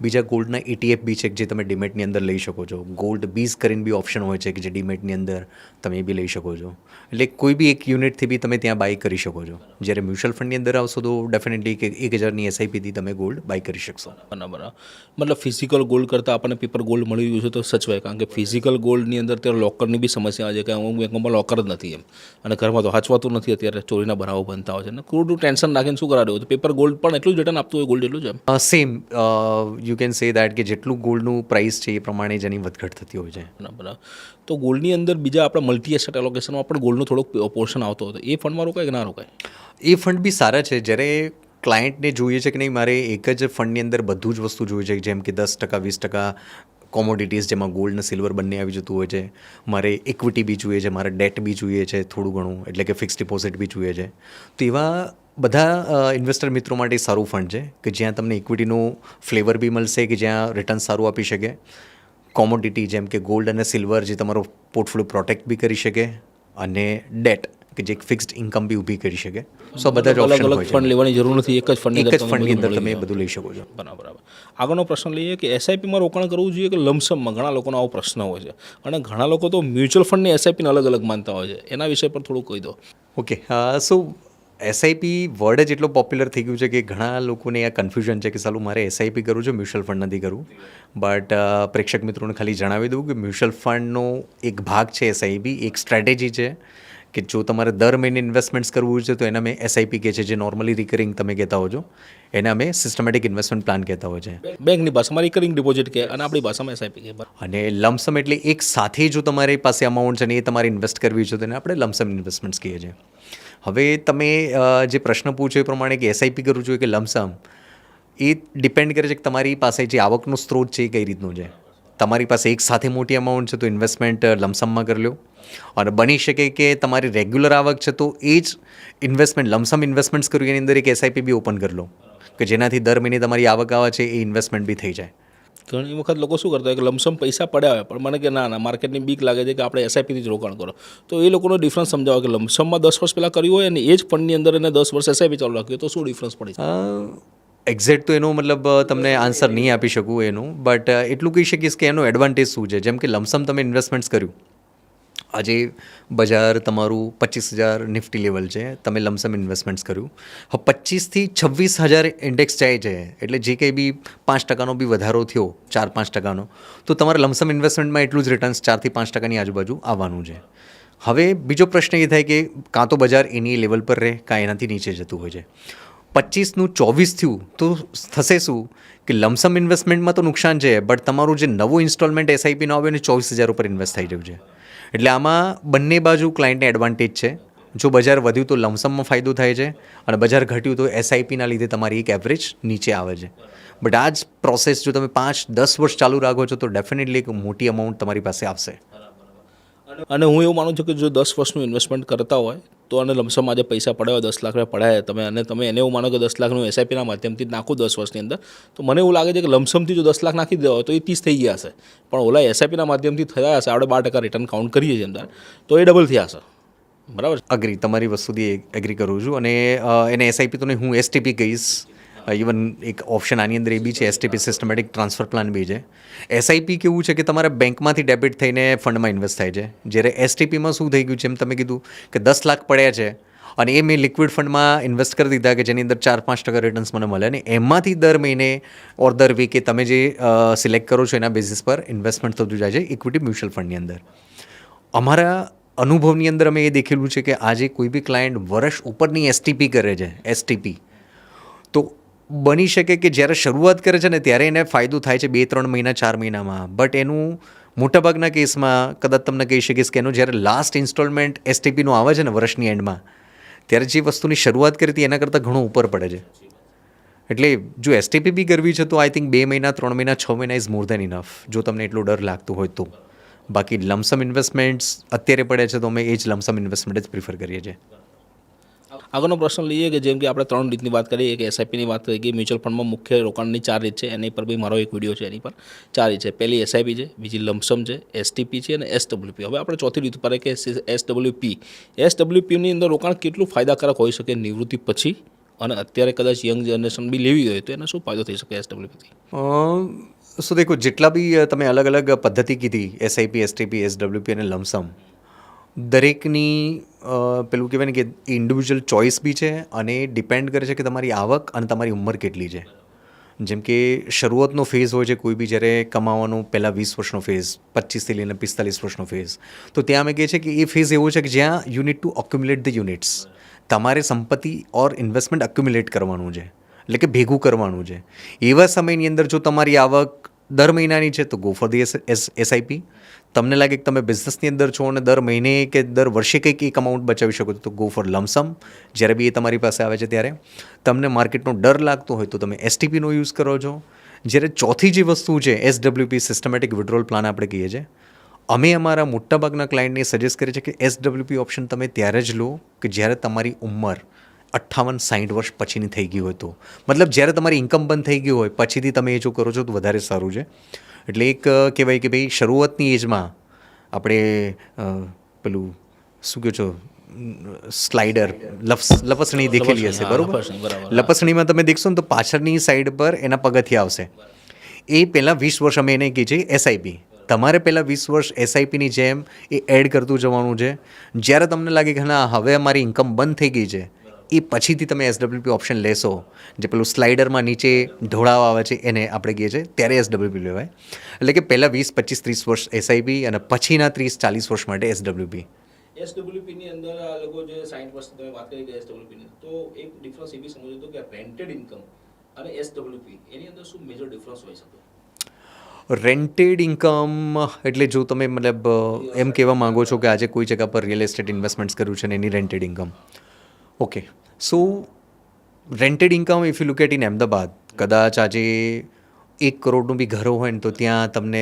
બીજા ગોલ્ડના ETF બી છે જે તમે ડીમેટની અંદર લઈ શકો છો. ગોલ્ડ બીઝ કરીને બી ઓપ્શન હોય છે કે જે ડીમેટની અંદર તમે બી લઈ શકો છો. એટલે કોઈ બી એક યુનિટથી બી તમે ત્યાં બાય કરી શકો છો. જ્યારે મ્યુચ્યુઅલ ફંડની અંદર આવશો તો ડેફિનેટલી કે 1000ની SIPથી તમે ગોલ્ડ બાય કરી શકશો. બરાબર. મતલબ ફિઝિકલ ગોલ્ડ કરતાં આપણને પેપર ગોલ્ડ મળી ગયું છે તો સચવાય, કારણ કે ફિઝિકલ ગોલ્ડની અંદર અત્યારે લોકરની બી સમસ્યા આવે છે કે અમુક બેંકોમાં લોકર જ નથી એમ, અને ઘરમાં તો હાચવાતું નથી, અત્યારે ચોરીના બનાવો બનતા હોય છે ને ખોટું ટેન્શન રાખીને શું કરાવ્યું. તો પેપર ગોલ્ડ પણ એટલું જ રિટર્ન આપતું હોય ગોલ્ડ એટલું જ એમ. Same you can say that કે જેટલું ગોલ્ડનું પ્રાઇસ છે એ પ્રમાણે જ એની વધઘટ થતી હોય છે. બરાબર. તો ગોલ્ડની અંદર બીજા આપણા મલ્ટી એસેટ એલોકેશનમાં પણ ગોલ્ડનો થોડોક પોર્શન આવતો હતો, એ ફંડમાં રોકાય કે ના રોકાય? એ ફંડ બી સારા છે. જ્યારે ક્લાયન્ટને જોઈએ છે કે નહીં મારે એક જ ફંડની અંદર બધું જ વસ્તુ જોઈએ છે, જેમ કે 10%, 20% કોમોડિટીઝ જેમાં ગોલ્ડ અને સિલ્વર બંને આવી જતું હોય છે, મારે ઇક્વિટી બી જોઈએ છે, મારે ડેટ બી જોઈએ છે થોડું ઘણું, એટલે કે ફિક્સ ડિપોઝિટ બી જોઈએ છે. તો એવા બધા ઇન્વેસ્ટર મિત્રો માટે સારું ફંડ છે કે જ્યાં તમને ઇક્વિટીનું ફ્લેવર બી મળશે, કે જ્યાં રિટર્ન સારું આપી શકે. કોમોડિટી જેમ કે ગોલ્ડ અને સિલ્વર જે તમારો પોર્ટફોલિયો પ્રોટેક્ટ બી કરી શકે, અને ડેટ કે જે ફિક્સ્ડ ઇન્કમ બી ઊભી કરી શકે. સો આ બધા જ અલગ ઓપ્શન અલગ હોય છે. ફંડ લેવાની જરૂર નથી, એક જ ફંડની એક જ અંદર ફંડની અંદર બધું તમે મળી બધું લઈ શકો છો. જાય. બરાબર. આગળનો પ્રશ્ન લઈએ કે એસઆઈપીમાં રોકાણ કરવું જોઈએ કે લમસમમાં? ઘણા લોકોનો આવો પ્રશ્ન હોય છે, અને ઘણા લોકો તો મ્યુચ્યુઅલ ફંડની એસઆઈપીને અલગ અલગ માનતા હોય છે. એના વિષય પર થોડું કહી દો. ઓકે, સો એસઆઈપી વર્ડ જ એટલો પોપ્યુલર થઈ ગયું છે કે ઘણા લોકોને આ કન્ફ્યુઝન છે કે સાલું મારે એસઆઈપી કરવું છે, મ્યુચ્યુઅલ ફંડ નથી કરવું. બટ પ્રેક્ષક મિત્રોને ખાલી જણાવી દઉં કે મ્યુચ્યુઅલ ફંડનો એક ભાગ છે એસઆઈપી, એક સ્ટ્રેટેજી છે કે જો તમારે દર મહિને ઇન્વેસ્ટમેન્ટ્સ કરવું છે તો એના અમે એસઆઈપી કહે છે, જે નોર્મલી રિકરિંગ તમે કહેતા હો છો, એને અમે સિસ્ટમેટિક ઇન્વેસ્ટમેન્ટ પ્લાન કહેતા હોય છે. બેંકની ભાષામાં રિકરિંગ ડિપોઝિટ કે, અને આપણી ભાષામાં એસઆઈપી કે. અને લમસમ એટલે એક સાથે જો તમારી પાસે અમાઉન્ટ છે ને એ તમારે ઇન્વેસ્ટ કરવી છે તો એને આપણે લમસમ ઇન્વેસ્ટમેન્ટ્સ કહીએ છીએ. હવે તમે જે પ્રશ્ન પૂછ્યો એ પ્રમાણે કે એસઆઈપી કરવું જોઈએ કે લમસમ, એ ડિપેન્ડ કરે છે કે તમારી પાસે જે આવકનો સ્ત્રોત છે એ કઈ રીતનો છે. તમારી પાસે એક સાથે મોટી અમાઉન્ટ છે તો ઇન્વેસ્ટમેન્ટ લમસમમાં કરી લો, અને બની શકે કે તમારી રેગ્યુલર આવક છે તો એ જ ઇન્વેસ્ટમેન્ટ લમસમ ઇન્વેસ્ટમેન્ટ્સ કર્યું એની અંદર એક એસઆઈપી બી ઓપન કરી લો, કે જેનાથી દર મહિને તમારી આવક આવે છે એ ઇન્વેસ્ટમેન્ટ બી થઈ જાય. ઘણી વખત લોકો શું કરતા હોય કે લમસમ પૈસા પડ્યા હોય, પણ મને કે ના માર્કેટની બીક લાગે છે કે આપણે એસઆઈપીથી જ રોકાણ કરો. તો એ લોકોનો ડિફરન્સ સમજાવો કે લમસમમાં 10 વર્ષ પહેલાં કર્યું હોય અને એ જ ફંડની અંદર એને 10 વર્ષ એસઆઈપી ચાલુ રાખ્યું તો શું ડિફરન્સ પડે છે? એક્ઝેક્ટ તો એનો મતલબ તમને આન્સર નહીં આપી શકું એનું, બટ એટલું કહી શકીશ કે એનો એડવાન્ટેજ શું છે. જેમ કે લમસમ તમે ઇન્વેસ્ટમેન્ટ્સ કર્યું, આજે બજાર તમારું 25,000 નિફ્ટી લેવલ છે, તમે લમસમ ઇન્વેસ્ટમેન્ટ્સ કર્યું, હવે 25,000થી 26,000 ઇન્ડેક્સ જાય છે, એટલે જે કંઈ બી 5% બી વધારો થયો, 4-5%, તો તમારે લમસમ ઇન્વેસ્ટમેન્ટમાં એટલું જ રિટર્ન્સ 4-5% આજુબાજુ આવવાનું છે. હવે બીજો પ્રશ્ન એ થાય કે કાં તો બજાર એની લેવલ પર રહે, કાં એનાથી નીચે જતું હોય છે. 25નું 24 થયું તો થશે શું કે લમસમ ઇન્વેસ્ટમેન્ટમાં તો નુકસાન છે, બટ તમારું જે નવું ઇન્સ્ટોલમેન્ટ એસઆઈપીનું આવે ને 24,000 ઉપર ઇન્વેસ્ટ થઈ રહ્યું છે. એટલે આમાં બંને બાજુ ક્લાયન્ટને એડવાન્ટેજ છે. જો બજાર વધ્યું તો લમસમમાં ફાયદો થાય છે, અને બજાર ઘટ્યું તો એસઆઈપીના લીધે તમારી એક એવરેજ નીચે આવે છે. બટ આ જ પ્રોસેસ જો તમે 5-10 વર્ષ ચાલુ રાખો છો તો ડેફિનેટલી એક મોટી અમાઉન્ટ તમારી પાસે આવશે. અને હું એવું માનું છું કે જો 10 વર્ષનું ઇન્વેસ્ટમેન્ટ કરતા હોય તો, અને લમસમ આજે પૈસા પડ્યા હોય 10 લાખ રૂપિયા પડ્યા તમે, અને તમે એને એવું માનો કે 10 લાખનું એસઆઈપીના માધ્યમથી નાખું 10 વર્ષની અંદર, તો મને એવું લાગે છે કે લમસમથી જો 10 લાખ નાખી દેવા હોય તો એ 30 થઈ ગયા હશે, પણ ઓલા એસઆઈપીના માધ્યમથી થયા હશે, આપણે 12% રિટર્ન કાઉન્ટ કરીએ છીએ અંદર, તો એ ડબલ થયા હશે. બરાબર. અગ્રી, તમારી વસ્તુથી એગ્રી કરું છું. અને એને એસઆઈપી તો નહીં, હું એસટીપી કહીશ. ઇવન એક ઓપ્શન આની અંદર એ બી છે, એસટીપી સિસ્ટમેટિક ટ્રાન્સફર પ્લાન બી છે. એસઆઈપી કેવું છે કે તમારા બેંકમાંથી ડેબિટ થઈને ફંડમાં ઇન્વેસ્ટ થાય છે, જ્યારે એસટીપીમાં શું થઈ ગયું છે, એમ તમે કીધું કે 10 લાખ પડ્યા છે અને એ મેં લિક્વિડ ફંડમાં ઇન્વેસ્ટ કરી દીધા કે જેની અંદર 4-5% રિટર્ન્સ મને મળે, અને એમાંથી દર મહિને ઓર દર વીકે તમે જે સિલેક્ટ કરો છો એના બેઝિસ પર ઇન્વેસ્ટમેન્ટ થતું જાય છે ઇક્વિટી મ્યુચ્યુઅલ ફંડની અંદર. અમારા અનુભવની અંદર અમે એ દેખેલું છે કે આજે કોઈ બી ક્લાયન્ટ વર્ષ ઉપરની એસટીપી કરે છે, એસટીપી, તો બની શકે કે જ્યારે શરૂઆત કરે છે ને ત્યારે એને ફાયદો થાય છે 2-3 મહિના 4 મહિનામાં, બટ એનું મોટાભાગના કેસમાં કદાચ તમને કહી શકીશ કે એનું જ્યારે લાસ્ટ ઇન્સ્ટોલમેન્ટ એસટીપીનું આવે છે ને વર્ષની એન્ડમાં, ત્યારે જે વસ્તુની શરૂઆત કરી હતી એના કરતાં ઘણું ઉપર પડે છે. એટલે જો એસટીપી બી કરવી છે તો આઈ થિંક 2 મહિના 3 મહિના 6 મહિના ઇઝ મોર દેન ઇનફ, જો તમને એટલો ડર લાગતો હોય તો. બાકી લમસમ ઇન્વેસ્ટમેન્ટ્સ અત્યારે પડે છે તો અમે એ જ લમસમ ઇન્વેસ્ટમેન્ટ જ પ્રિફર કરીએ છીએ. આગળનો પ્રશ્ન લઈએ કે જેમ કે આપણે 3 રીતની વાત કરીએ, કે એસઆઈપીની વાત કરી કે મ્યુચ્યુઅલ ફંડમાં મુખ્ય રોકાણની 4 રીત છે, એની પર બી મારો એક વિડીયો છે, એની પર 4 રીત છે. પહેલી એસઆઈપી છે, બીજી લમસમ છે, એસટીપી છે, અને એસડબ્લ્યુપી. હવે આપણે ચોથી રીત પર કે એસડબ્લ્યુપી. એસડબ્લ્યુપીની અંદર રોકાણ કેટલું ફાયદાકારક હોઈ શકે નિવૃત્તિ પછી, અને અત્યારે કદાચ યંગ જનરેશન બી લેવી હોય તો એને શું ફાયદો થઈ શકે એસડબ્લ્યુપીથી? સો દેખો, જેટલા બી તમે અલગ અલગ પદ્ધતિ કીધી, એસઆઈપી, એસટીપી, એસડબ્લ્યુપી અને લમસમ, દરેકની પેલું કહેવાય ને કે ઇન્ડિવિજ્યુઅલ ચોઇસ બી છે, અને ડિપેન્ડ કરે છે કે તમારી આવક અને તમારી ઉંમર કેટલી છે. જેમ કે શરૂઆતનો ફેઝ હોય છે કોઈ બી, જ્યારે કમાવાનો પહેલાં 20 વર્ષનો ફેઝ, 25થી લઈને 45 વર્ષનો ફેઝ, તો ત્યાં અમે કહીએ છીએ કે એ ફેઝ એવો છે કે જ્યાં you need to અક્યુમ્યુલેટ the units. તમારે સંપત્તિ ઓર ઇન્વેસ્ટમેન્ટ અક્યુમ્યુલેટ કરવાનું છે, એટલે કે ભેગું કરવાનું છે. એવા સમયની અંદર જો તમારી આવક દર મહિનાની છે તો ગો ફોર ધી એસઆઈપી. તમને લાગે કે તમે બિઝનેસની અંદર છો અને દર મહિને કે દર વર્ષે કંઈક એક અમાઉન્ટ બચાવી શકો તો ગો ફોર લમસમ, જ્યારે બી એ તમારી પાસે આવે છે ત્યારે. તમને માર્કેટનો ડર લાગતો હોય તો તમે એસટીપીનો યુઝ કરો છો, જ્યારે ચોથી જે વસ્તુ છે SWP સિસ્ટમેટિક વિડ્રોલ પ્લાન આપણે કહીએ છીએ, અમે અમારા મોટાભાગના ક્લાયન્ટને સજેસ્ટ કરીએ છીએ કે SWP ઓપ્શન તમે ત્યારે જ લો કે જ્યારે તમારી ઉંમર 58-60 વર્ષ પછીની થઈ ગઈ હોય તો, મતલબ જ્યારે તમારી ઇન્કમ બંધ થઈ ગઈ હોય પછીથી તમે એ જો કરો છો તો વધારે સારું છે. એટલે એક કહેવાય કે ભાઈ શરૂઆતની એજમાં આપણે પેલું શું કહો છો સ્લાઇડર લપસણી દેખેલી હશે, બરાબર? લપસણીમાં તમે દેખશો ને તો પાછળની સાઈડ પર એના પગથિયા આવશે. એ પહેલાં 20 વર્ષ અમે એને કહીએ છીએ SIP. તમારે પહેલાં 20 વર્ષ SIPની જેમ એ એડ કરતું જવાનું છે. જ્યારે તમને લાગે કે ના હવે અમારી ઇન્કમ બંધ થઈ ગઈ છે, એ પછીથી તમે SWP ઓપ્શન લેશો, જે પેલું સ્લાઇડરમાં નીચે ઢોળાવ આવે છે એને આપણે કહીએ છીએ, ત્યારે SWP લેવાય. એટલે કે પહેલાં 20, 25, 30 વર્ષ SIP અને પછીના 30, 40 વર્ષ માટે SWP. એસડબ્લ્યુપીની અંદર આ લોકો જે 60 વર્ષની તમે વાત કરી કે એસડબ્લ્યુપીની, તો એક ડિફરન્સ એ બી સમજવું હતું કે રેન્ટેડ ઇન્કમ અને એસડબ્લ્યુપી એની અંદર શું મેજર ડિફરન્સ હોઈ શકે? રેન્ટેડ ઇન્કમ એટલે જો તમે મતલબ એમ કહેવા માગો છો કે આજે કોઈ જગ્યા પર રિયલ એસ્ટેટ ઇન્વેસ્ટમેન્ટ્સ કર્યું છે ને એની rented income. Okay, so rented income if you look at in Ahmedabad, કદાચ આજે 1 કરોડનું બી ઘર હોય ને તો ત્યાં તમને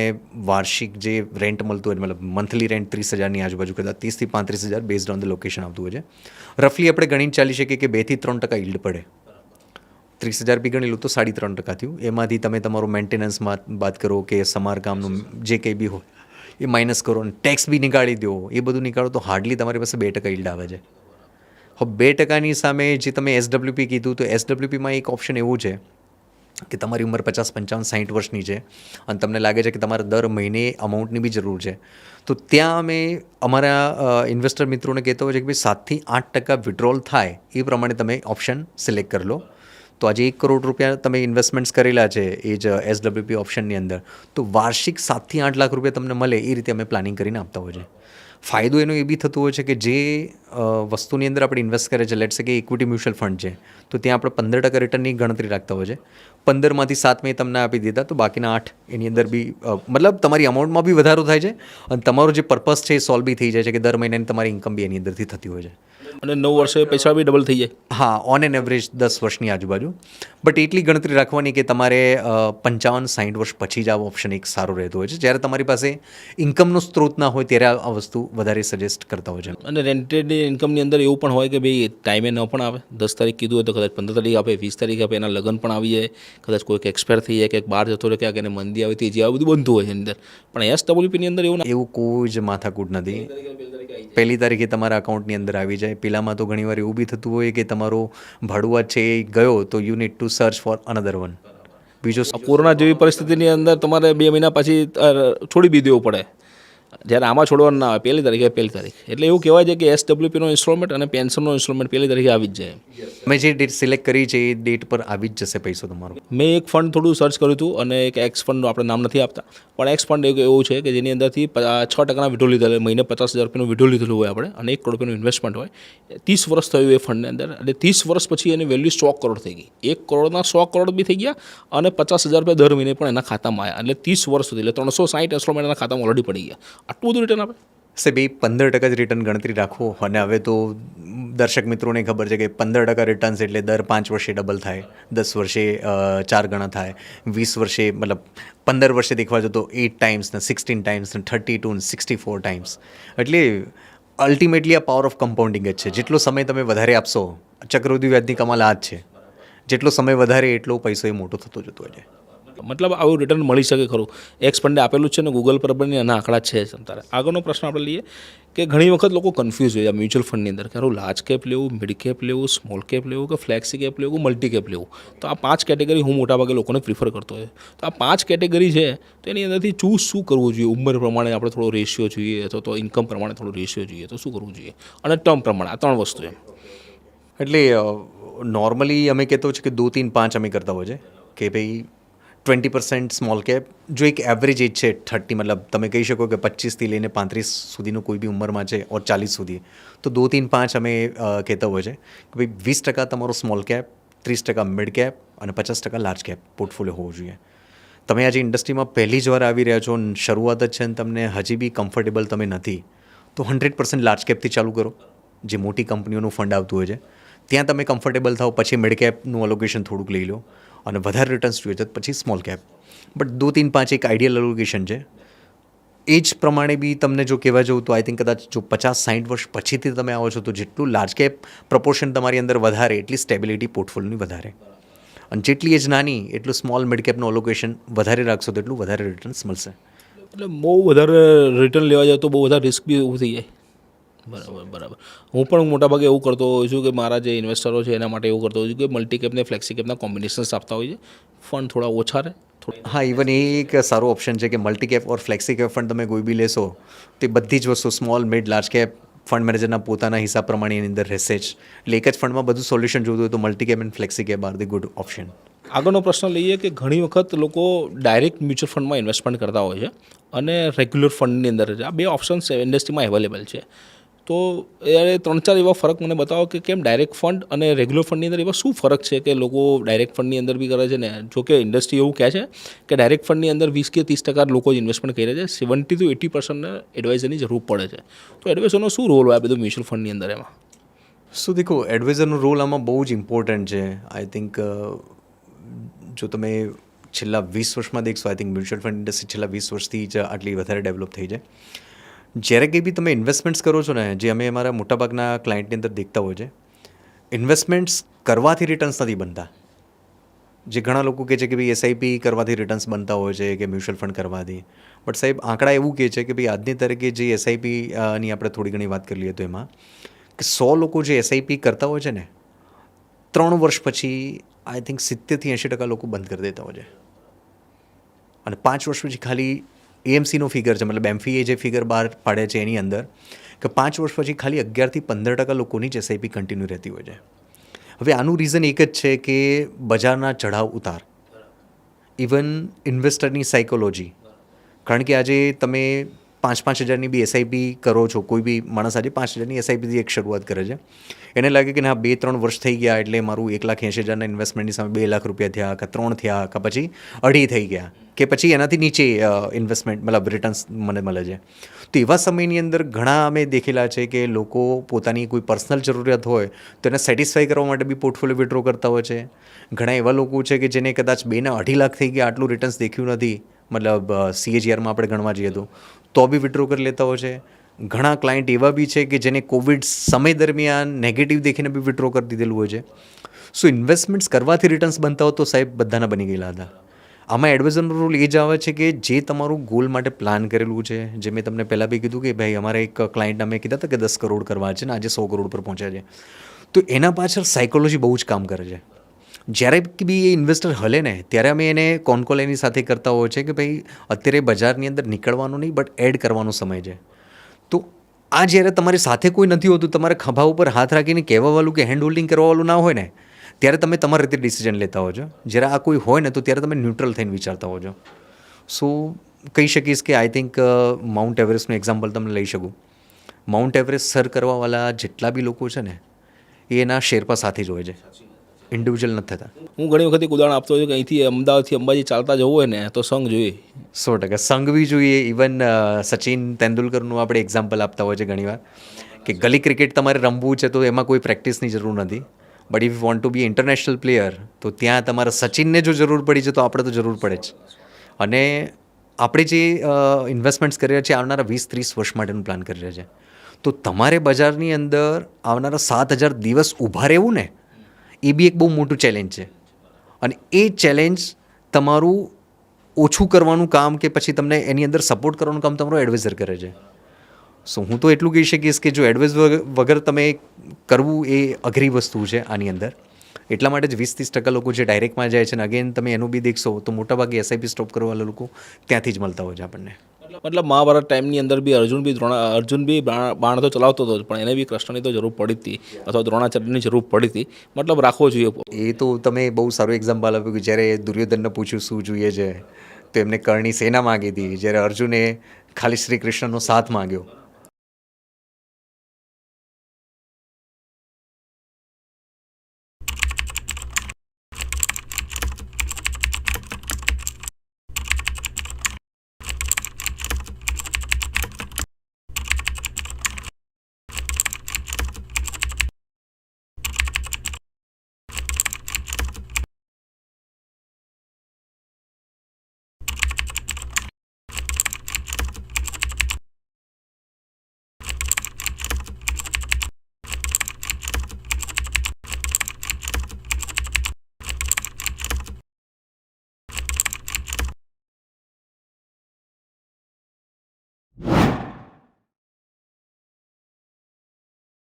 વાર્ષિક જે રેન્ટ મળતું હોય, મતલબ મંથલી રેન્ટ 30,000ની આજુબાજુ, કદાચ 30,000 થી 35,000 બેઝડ ઓન ધ લોકેશન આવતું હોય છે. રફલી આપણે ગણીને ચાલી શકીએ કે 2 થી 3% યીલ્ડ પડે. 30,000 બી ગણી લો તો 3.5% થયું. એમાંથી તમે તમારું મેન્ટેનન્સમાં બાદ કરો કે સમારકામનું જે કંઈ બી હોય એ માઇનસ કરો અને ટેક્સ બી નીકાળી દો, એ બધું નીકાળો તો હાર્ડલી તમારી પાસે 2% યીલ્ડ આવે છે. હવે 2%ની સામે જે તમે SWP કીધું, તો SWPમાં એક ઓપ્શન એવું છે કે તમારી ઉંમર 50, 55, 60 વર્ષની છે અને તમને લાગે છે કે તમારે દર મહિને અમાઉન્ટની બી જરૂર છે, તો ત્યાં અમે અમારા ઇન્વેસ્ટર મિત્રોને કહેતા હોય છે કે ભાઈ 7 થી 8% વિડ્રોલ થાય એ પ્રમાણે તમે ઓપ્શન સિલેક્ટ કરી લો. તો આજે 1 કરોડ રૂપિયા તમે ઇન્વેસ્ટમેન્ટ્સ કરેલા છે એ જ SWP ઓપ્શનની અંદર, તો વાર્ષિક 7 થી 8 લાખ રૂપિયા તમને મળે એ રીતે અમે પ્લાનિંગ કરીને આપતા હોય છે. ફાયદો એનો એ બી થતો હોય છે કે જે વસ્તુની અંદર આપણે ઇન્વેસ્ટ કરે છે, લેટ્સ સે કે ઇક્વિટી મ્યુચ્યુઅલ ફંડ છે, તો ત્યાં આપણે 15% રિટર્નની ગણતરી રાખતા હોય છે. 15માંથી 7 મેં તમને આપી દીધા, તો બાકીના 8 એની અંદર બી મતલબ તમારી અમાઉન્ટમાં બી વધારો થાય છે અને તમારો જે પર્પઝ છે એ સોલ્વ બી થઈ જાય છે કે દર મહિને તમારી ઇન્કમ બી એની અંદરથી થતી હોય છે. અને 9 વર્ષે પૈસા બી ડબલ થઈ જાય. હા, ઓન એન એવરેજ 10 વર્ષની આજુબાજુ. બટ એટલી ગણતરી રાખવાની કે તમારે 55-60 વર્ષ પછી જ આ ઓપ્શન એક સારો રહેતો હોય છે. જ્યારે તમારી પાસે ઇન્કમનો સ્ત્રોત ના હોય ત્યારે આ વસ્તુ વધારે સજેસ્ટ કરતા હોય છે. અને રેન્ટેડ ઇન્કમની અંદર એવું પણ હોય કે ભાઈ ટાઈમે ન પણ આવે, 10 તારીખ કીધું હોય તો કદાચ 15 તારીખ આપે, 20 તારીખ આપે, એના લગ્ન પણ આવી જાય, કદાચ કોઈક એક્સપાયર થઈ જાય, ક્યાંક બહાર જતો રહે, ક્યાંક એને મંદી આવે, તે જે આ બધું બનતું હોય છે અંદર. પણ SWPની અંદર એવું એવું કોઈ જ માથાકૂટ નથી. પહેલી તારીખે તમારા અકાઉન્ટની અંદર આવી જાય. પેલામાં તો ઘણીવાર એવું બી થતું હોય કે તમારો ભાડુઆત છે એ ગયો તો you need to search for another one. બીજો કોરોના જેવી પરિસ્થિતિની અંદર તમારે 2 મહિના પછી છોડી બી દેવું પડે, જ્યારે આમાં છોડવાનું ના આવે, પહેલી તારીખ. એટલે એવું કહેવાય છે કે SWPનો ઇન્સ્ટોલમેન્ટ અને પેન્શનનો ઇન્સ્ટોલમેન્ટ પહેલી તારીખે આવી જ જાય. મેં જે ડેટ સિલેક્ટ કરી છે એ ડેટ પર આવી જ જશે પૈસો તમારો. મેં એક ફંડ થોડું સર્ચ કર્યું હતું અને એક એક્સ ફંડનું આપણે નામ નથી આપતા, પણ એક્સ ફંડ એવું છે કે જેની અંદરથી 6%ના વિડ્રો લીધેલું, મહિને 50,000 રૂપિયાનું વિડ્રો લીધેલું હોય આપણે, અને 1 કરોડ રૂપિયાનું ઇન્વેસ્ટમેન્ટ હોય. 30 વર્ષ થયું એ ફંડની અંદર, એટલે 30 વર્ષ પછી એની વેલ્યુ 100 કરોડ થઈ ગઈ. 1 કરોડના 100 કરોડ બી થઈ ગયા અને 50,000 રૂપિયા દર મહિને પણ એના ખાતામાં આવ્યા. એટલે 30 વર્ષ સુધી, એટલે 360 ઇન્સ્ટોલમેન્ટ એના ખાતામાં ઓલરેડી પડી ગયા. આટલું બધું રિટર્ન આપે સાહેબ. એ 15% જ રિટર્ન ગણતરી રાખો. અને હવે તો દર્શક મિત્રોને ખબર છે કે 15% રિટર્ન્સ એટલે દર 5 વર્ષે ડબલ થાય, 10 વર્ષે 4 ગણા થાય, 20 વર્ષે મતલબ 15 વર્ષે દેખવા જતો 8 ટાઈમ્સ ને 16 ટાઈમ્સ ને 32 ને 64 ટાઈમ્સ. એટલે અલ્ટિમેટલી આ પાવર ઓફ કમ્પાઉન્ડિંગ જ છે. જેટલો સમય તમે વધારે આપશો, ચક્રવૃદ્ધિ વ્યાજની કમાલ આ જ છે, જેટલો સમય વધારે એટલો પૈસો એ મોટો થતો જતો હોય છે. મતલબ આવું રિટર્ન મળી શકે ખરું. એક્સ ફંડે આપેલું છે ને ગૂગલ પર પણ એના આંકડા છે જ. તારે આગળનો પ્રશ્ન આપણે લઈએ કે ઘણી વખત લોકો કન્ફ્યુઝ હોય મ્યુચ્યુઅલ ફંડની અંદર કે હારું લાર્જ કેપ લેવું, મિડ કેપ લેવું, સ્મોલ કેપ લેવું કે ફ્લેક્સી કેપ લેવું, મલ્ટી કેપ લેવું. તો આ 5 કેટેગરી હું મોટાભાગે લોકોને પ્રિફર કરતો હોય. તો આ 5 કેટેગરી છે, તો એની અંદરથી ચૂઝ શું કરવું જોઈએ? ઉંમર પ્રમાણે આપણે થોડો રેશિયો જોઈએ, અથવા તો ઇન્કમ પ્રમાણે થોડો રેશિયો જોઈએ, તો શું કરવું જોઈએ? અને ટર્મ પ્રમાણે આ 3 વસ્તુ એમ. એટલે નોર્મલી અમે કહેતો છે કે 2, 3, 5 અમે કરતા હોય છે કે ભાઈ 20% સ્મોલ કેપ. જો એક એવરેજ એજ છે 30, મતલબ તમે કહી શકો કે 25થી લઈને 35 સુધીનું કોઈ બી ઉંમરમાં છે ઓર 40 સુધી, તો 2, 3, 5 અમે કહેતા હોય છે કે ભાઈ 20% તમારો સ્મોલ કેપ, 30% મિડ કેપ અને 50% લાર્જ કેપ પોર્ટફોલિયો હોવો જોઈએ. તમે આજે ઇન્ડસ્ટ્રીમાં પહેલી જ વાર આવી રહ્યા છો, શરૂઆત જ છે અને તમને હજી બી કમ્ફર્ટેબલ તમે નથી, તો 100% લાર્જ કેપથી ચાલુ કરો, જે મોટી કંપનીઓનું ફંડ આવતું હોય છે ત્યાં તમે કમ્ફર્ટેબલ થાઓ. પછી મિડ કેપનું અલોકેશન થોડુંક લઈ લો અને વધારે રિટર્ન્સ જોઈએ તો પછી સ્મોલ કેપ. બટ 2-3-5 એક આઈડિયલ એલોકેશન છે. એ જ પ્રમાણે બી તમને જો કહેવા જવું તો આઈ થિંક કદાચ જો 50-60 વર્ષ પછીથી તમે આવો છો તો જેટલું લાર્જ કેપ પ્રપોર્શન તમારી અંદર વધારે એટલી સ્ટેબિલિટી પોર્ટફોલિયોની વધારે, અને જેટલી એજ નાની એટલું સ્મોલ મિડ કેપનું અલોકેશન વધારે રાખશો તો એટલું વધારે રિટર્ન્સ મળશે. એટલે બહુ વધારે રિટર્ન લેવા જાય તો બહુ વધારે રિસ્ક બી ઊભું થઈ જાય. બરાબર. હું પણ મોટાભાગે એવું કરતો હોઉં છું કે મારા જે ઇન્વેસ્ટરો છે એના માટે એવું કરતો હોઉં છું કે મલ્ટી કેપ ને ફ્લેક્સી કેપના કોમ્બિનેશન્સ આપતા હોય છે, ફંડ થોડા ઓછા રહે. હા, ઇવન એ એક સારો ઓપ્શન છે કે multi cap or flexi cap fund તમે કોઈ બી લેશો તો એ બધી જ વસ્તુ small mid large cap fund મેનેજરના પોતાના હિસાબ પ્રમાણે એની અંદર રહેશે જ. એટલે એક જ ફંડમાં બધું સોલ્યુશન જોતું હોય તો multi cap and flexi cap are the good option. આગળનો પ્રશ્ન લઈએ કે ઘણી વખત લોકો ડાયરેક્ટ મ્યુચ્યુઅલ ફંડમાં ઇન્વેસ્ટમેન્ટ કરતા હોય છે અને રેગ્યુલર ફંડની અંદર છે. આ બે ઓપ્શન્સ ઇન્ડસ્ટ્રીમાં અવેલેબલ છે. તો એ 3-4 એવા ફરક મને બતાવો કે કેમ ડાયરેક્ટ ફંડ અને રેગ્યુલર ફંડની અંદર એવા શું ફરક છે કે લોકો ડાયરેક્ટ ફંડની અંદર બી કરે છે ને? જો કે ઇન્ડસ્ટ્રી એવું કહે છે કે ડાયરેક્ટ ફંડની અંદર 20 કે 30% લોકો જ ઇન્વેસ્ટમેન્ટ કરે છે, 70-80% એડવાઇઝરની જરૂર પડે છે. તો એડવાઇઝરનો શું રોલ હોય આ બધું મ્યુચ્યુઅલ ફંડની અંદર એમાં? શું દેખો, એડવાઇઝરનો રોલ આમાં બહુ જ ઇમ્પોર્ટન્ટ છે. આઈ થિંક જો તમે છેલ્લા 20 વર્ષમાં દેખશો, I think mutual fund industry છેલ્લા 20 વર્ષથી જ આટલી વધારે ડેવલપ થઈ છે. જ્યારે કંઈ બી તમે ઇન્વેસ્ટમેન્ટ્સ કરો છો ને, જે અમે અમારા મોટાભાગના ક્લાયન્ટની અંદર દેખતા હોય છે, ઇન્વેસ્ટમેન્ટ્સ કરવાથી રિટર્ન્સ નથી બનતા. જે ઘણા લોકો કહે છે કે ભાઈ એસઆઈપી કરવાથી રિટર્ન્સ બનતા હોય છે કે મ્યુચ્યુઅલ ફંડ કરવાથી, બટ સાહેબ આંકડા એવું કહે છે કે ભાઈ આજની તારીખે જે એસઆઈપીની આપણે થોડી ઘણી વાત કરી લઈએ તો એમાં કે 100 લોકો જે એસઆઈપી કરતા હોય છે ને, 3 વર્ષ પછી આઈ થિંક 70-80% લોકો બંધ કરી દેતા હોય છે. અને 5 વર્ષ પછી ખાલી એએમસીનો ફિગર છે, મતલબ એમફીએ જે ફિગર બહાર પાડે છે એની અંદર કે 5 વર્ષ પછી ખાલી 11-15% લોકોની જ એસઆઈપી કન્ટિન્યુ રહેતી હોય છે. હવે આનું રીઝન એક જ છે કે બજારના ચઢાવ ઉતાર, ઇવન ઇન્વેસ્ટરની સાયકોલોજી. કારણ કે આજે તમે 5-5 હજારની બી એસઆઈપી કરો છો, કોઈ બી માણસ આજે 5 હજારની એસઆઈપીથી એક શરૂઆત કરે છે, એને લાગે કે ના 2-3 વર્ષ થઈ ગયા એટલે મારું 1,80,000ના ઇન્વેસ્ટમેન્ટની સામે 2 લાખ રૂપિયા થયા, કે 3 થયા, કે પછી 2.5 થઈ ગયા, કે પછી એનાથી નીચે ઇન્વેસ્ટમેન્ટ મતલબ રિટર્ન્સ મને મળે છે. તો એવા સમયની અંદર ઘણા અમે દેખેલા છે કે લોકો પોતાની કોઈ પર્સનલ જરૂરિયાત હોય તો એને સેટિસ્ફાઈ કરવા માટે બી પોર્ટફોલિયો વિડ્રો કરતા હોય છે. ઘણા એવા લોકો છે કે જેને કદાચ 2.5 લાખ થઈ ગયા, આટલું રિટર્ન્સ દેખ્યું નથી, મતલબ CAGRમાં આપણે ગણવા જઈએ તો બી વિડ્રો કરી લેતા હોય છે. ઘણા ક્લાયન્ટ એવા બી છે કે જેને કોવિડ સમય દરમિયાન નેગેટિવ દેખીને બી વિડ્રો કરી દીધેલું હોય છે. સો ઇન્વેસ્ટમેન્ટ્સ કરવાથી રિટર્ન્સ બનતા હોય તો સાહેબ બધાના બની ગયેલા હતા. આમાં એડવાઇઝરનો રોલ એ જ આવે છે કે જે તમારું ગોલ માટે પ્લાન કરેલું છે, જે મેં તમને પહેલાં બી કીધું કે ભાઈ અમારે એક ક્લાયન્ટને અમે કીધા હતા કે 10 કરોડ કરવા છે ને આજે 100 કરોડ પર પહોંચ્યા છે, તો એના પાછળ સાયકોલોજી બહુ જ કામ કરે છે. જ્યારે બી એ ઇન્વેસ્ટર હલે ને ત્યારે અમે એને કોલ એની સાથે કરતા હોય છે કે ભાઈ અત્યારે બજારની અંદર નીકળવાનું નહીં બટ એડ કરવાનો સમય છે. તો આ જ્યારે તમારી સાથે કોઈ નથી હોતું, તમારે ખભા ઉપર હાથ રાખીને કહેવાવાળું કે હેન્ડ હોલ્ડિંગ કરવાવાળું ના હોય ને, ત્યારે તમે તમારી રીતે ડિસિઝન લેતા હો છો. જ્યારે આ કોઈ હોય ને તો ત્યારે તમે ન્યુટ્રલ થઈને વિચારતા હો છો. સો કહી શકીશ કે આઈ થિંક માઉન્ટ એવરેસ્ટનું એક્ઝામ્પલ તમને લઈ શકું. માઉન્ટ એવરેસ્ટ સર કરવાવાળા જેટલા બી લોકો છે ને એ એના શેરપા સાથે જ હોય છે, ઇન્ડિવિજ્યુઅલ નથી થતા. હું ઘણી વખત એક ઉદાહરણ આપતો હોઉં છું કે અહીંથી અમદાવાદથી અંબાજી ચાલતા જવું હોય ને તો સંઘ જોઈએ. 100% સંઘ બી જોઈએ. ઇવન સચિન તેંડુલકરનું આપણે એક્ઝામ્પલ આપતા હોય છે ઘણીવાર કે ગલી ક્રિકેટ તમારે રમવું છે તો એમાં કોઈ પ્રેક્ટિસની જરૂર નથી, but if want to be international player તો ત્યાં તમારે સચિનને જો જરૂર પડી છે તો આપણે તો જરૂર પડે જ. અને આપણે જે ઇન્વેસ્ટમેન્ટ્સ કરી રહ્યા છીએ આવનારા 20-30 વર્ષ માટેનું પ્લાન કરી રહ્યા છે, તો તમારે બજારની અંદર આવનારા 7,000 દિવસ ઊભા રહેવું ને એ બી એક બહુ મોટું ચેલેન્જ છે. અને એ ચેલેન્જ તમારું ઓછું કરવાનું કામ કે પછી તમને એની અંદર સપોર્ટ કરવાનું કામ તમારો એડવાઇઝર કરે છે. સો હું તો એટલું કહી શકીશ કે જો એડવાઇસ વગર તમે કરવું એ અઘરી વસ્તુ છે આની અંદર. એટલા માટે જ 20-30% લોકો જે ડાયરેક્ટમાં જાય છે ને અગેન તમે એનું બી દેખશો તો મોટાભાગે એસઆઈપી સ્ટોપ કરવાવાળા લોકો ત્યાંથી જ મળતા હોય છે આપણને. મતલબ મહાભારત ટાઈમની અંદર બી અર્જુન બી બાણ તો ચલાવતો હતો પણ એને બી કૃષ્ણની તો જરૂર પડી હતી અથવા દ્રોણાચાર્યની જરૂર પડી હતી, મતલબ રાખવો જોઈએ. એ તો તમે બહુ સારું એક્ઝામ્પલ આપ્યું કે જ્યારે દુર્યોધનને પૂછ્યું શું જોઈએ છે તો એમને કર્ણની સેના માગી હતી, જ્યારે અર્જુને ખાલી શ્રી કૃષ્ણનો સાથ માગ્યો.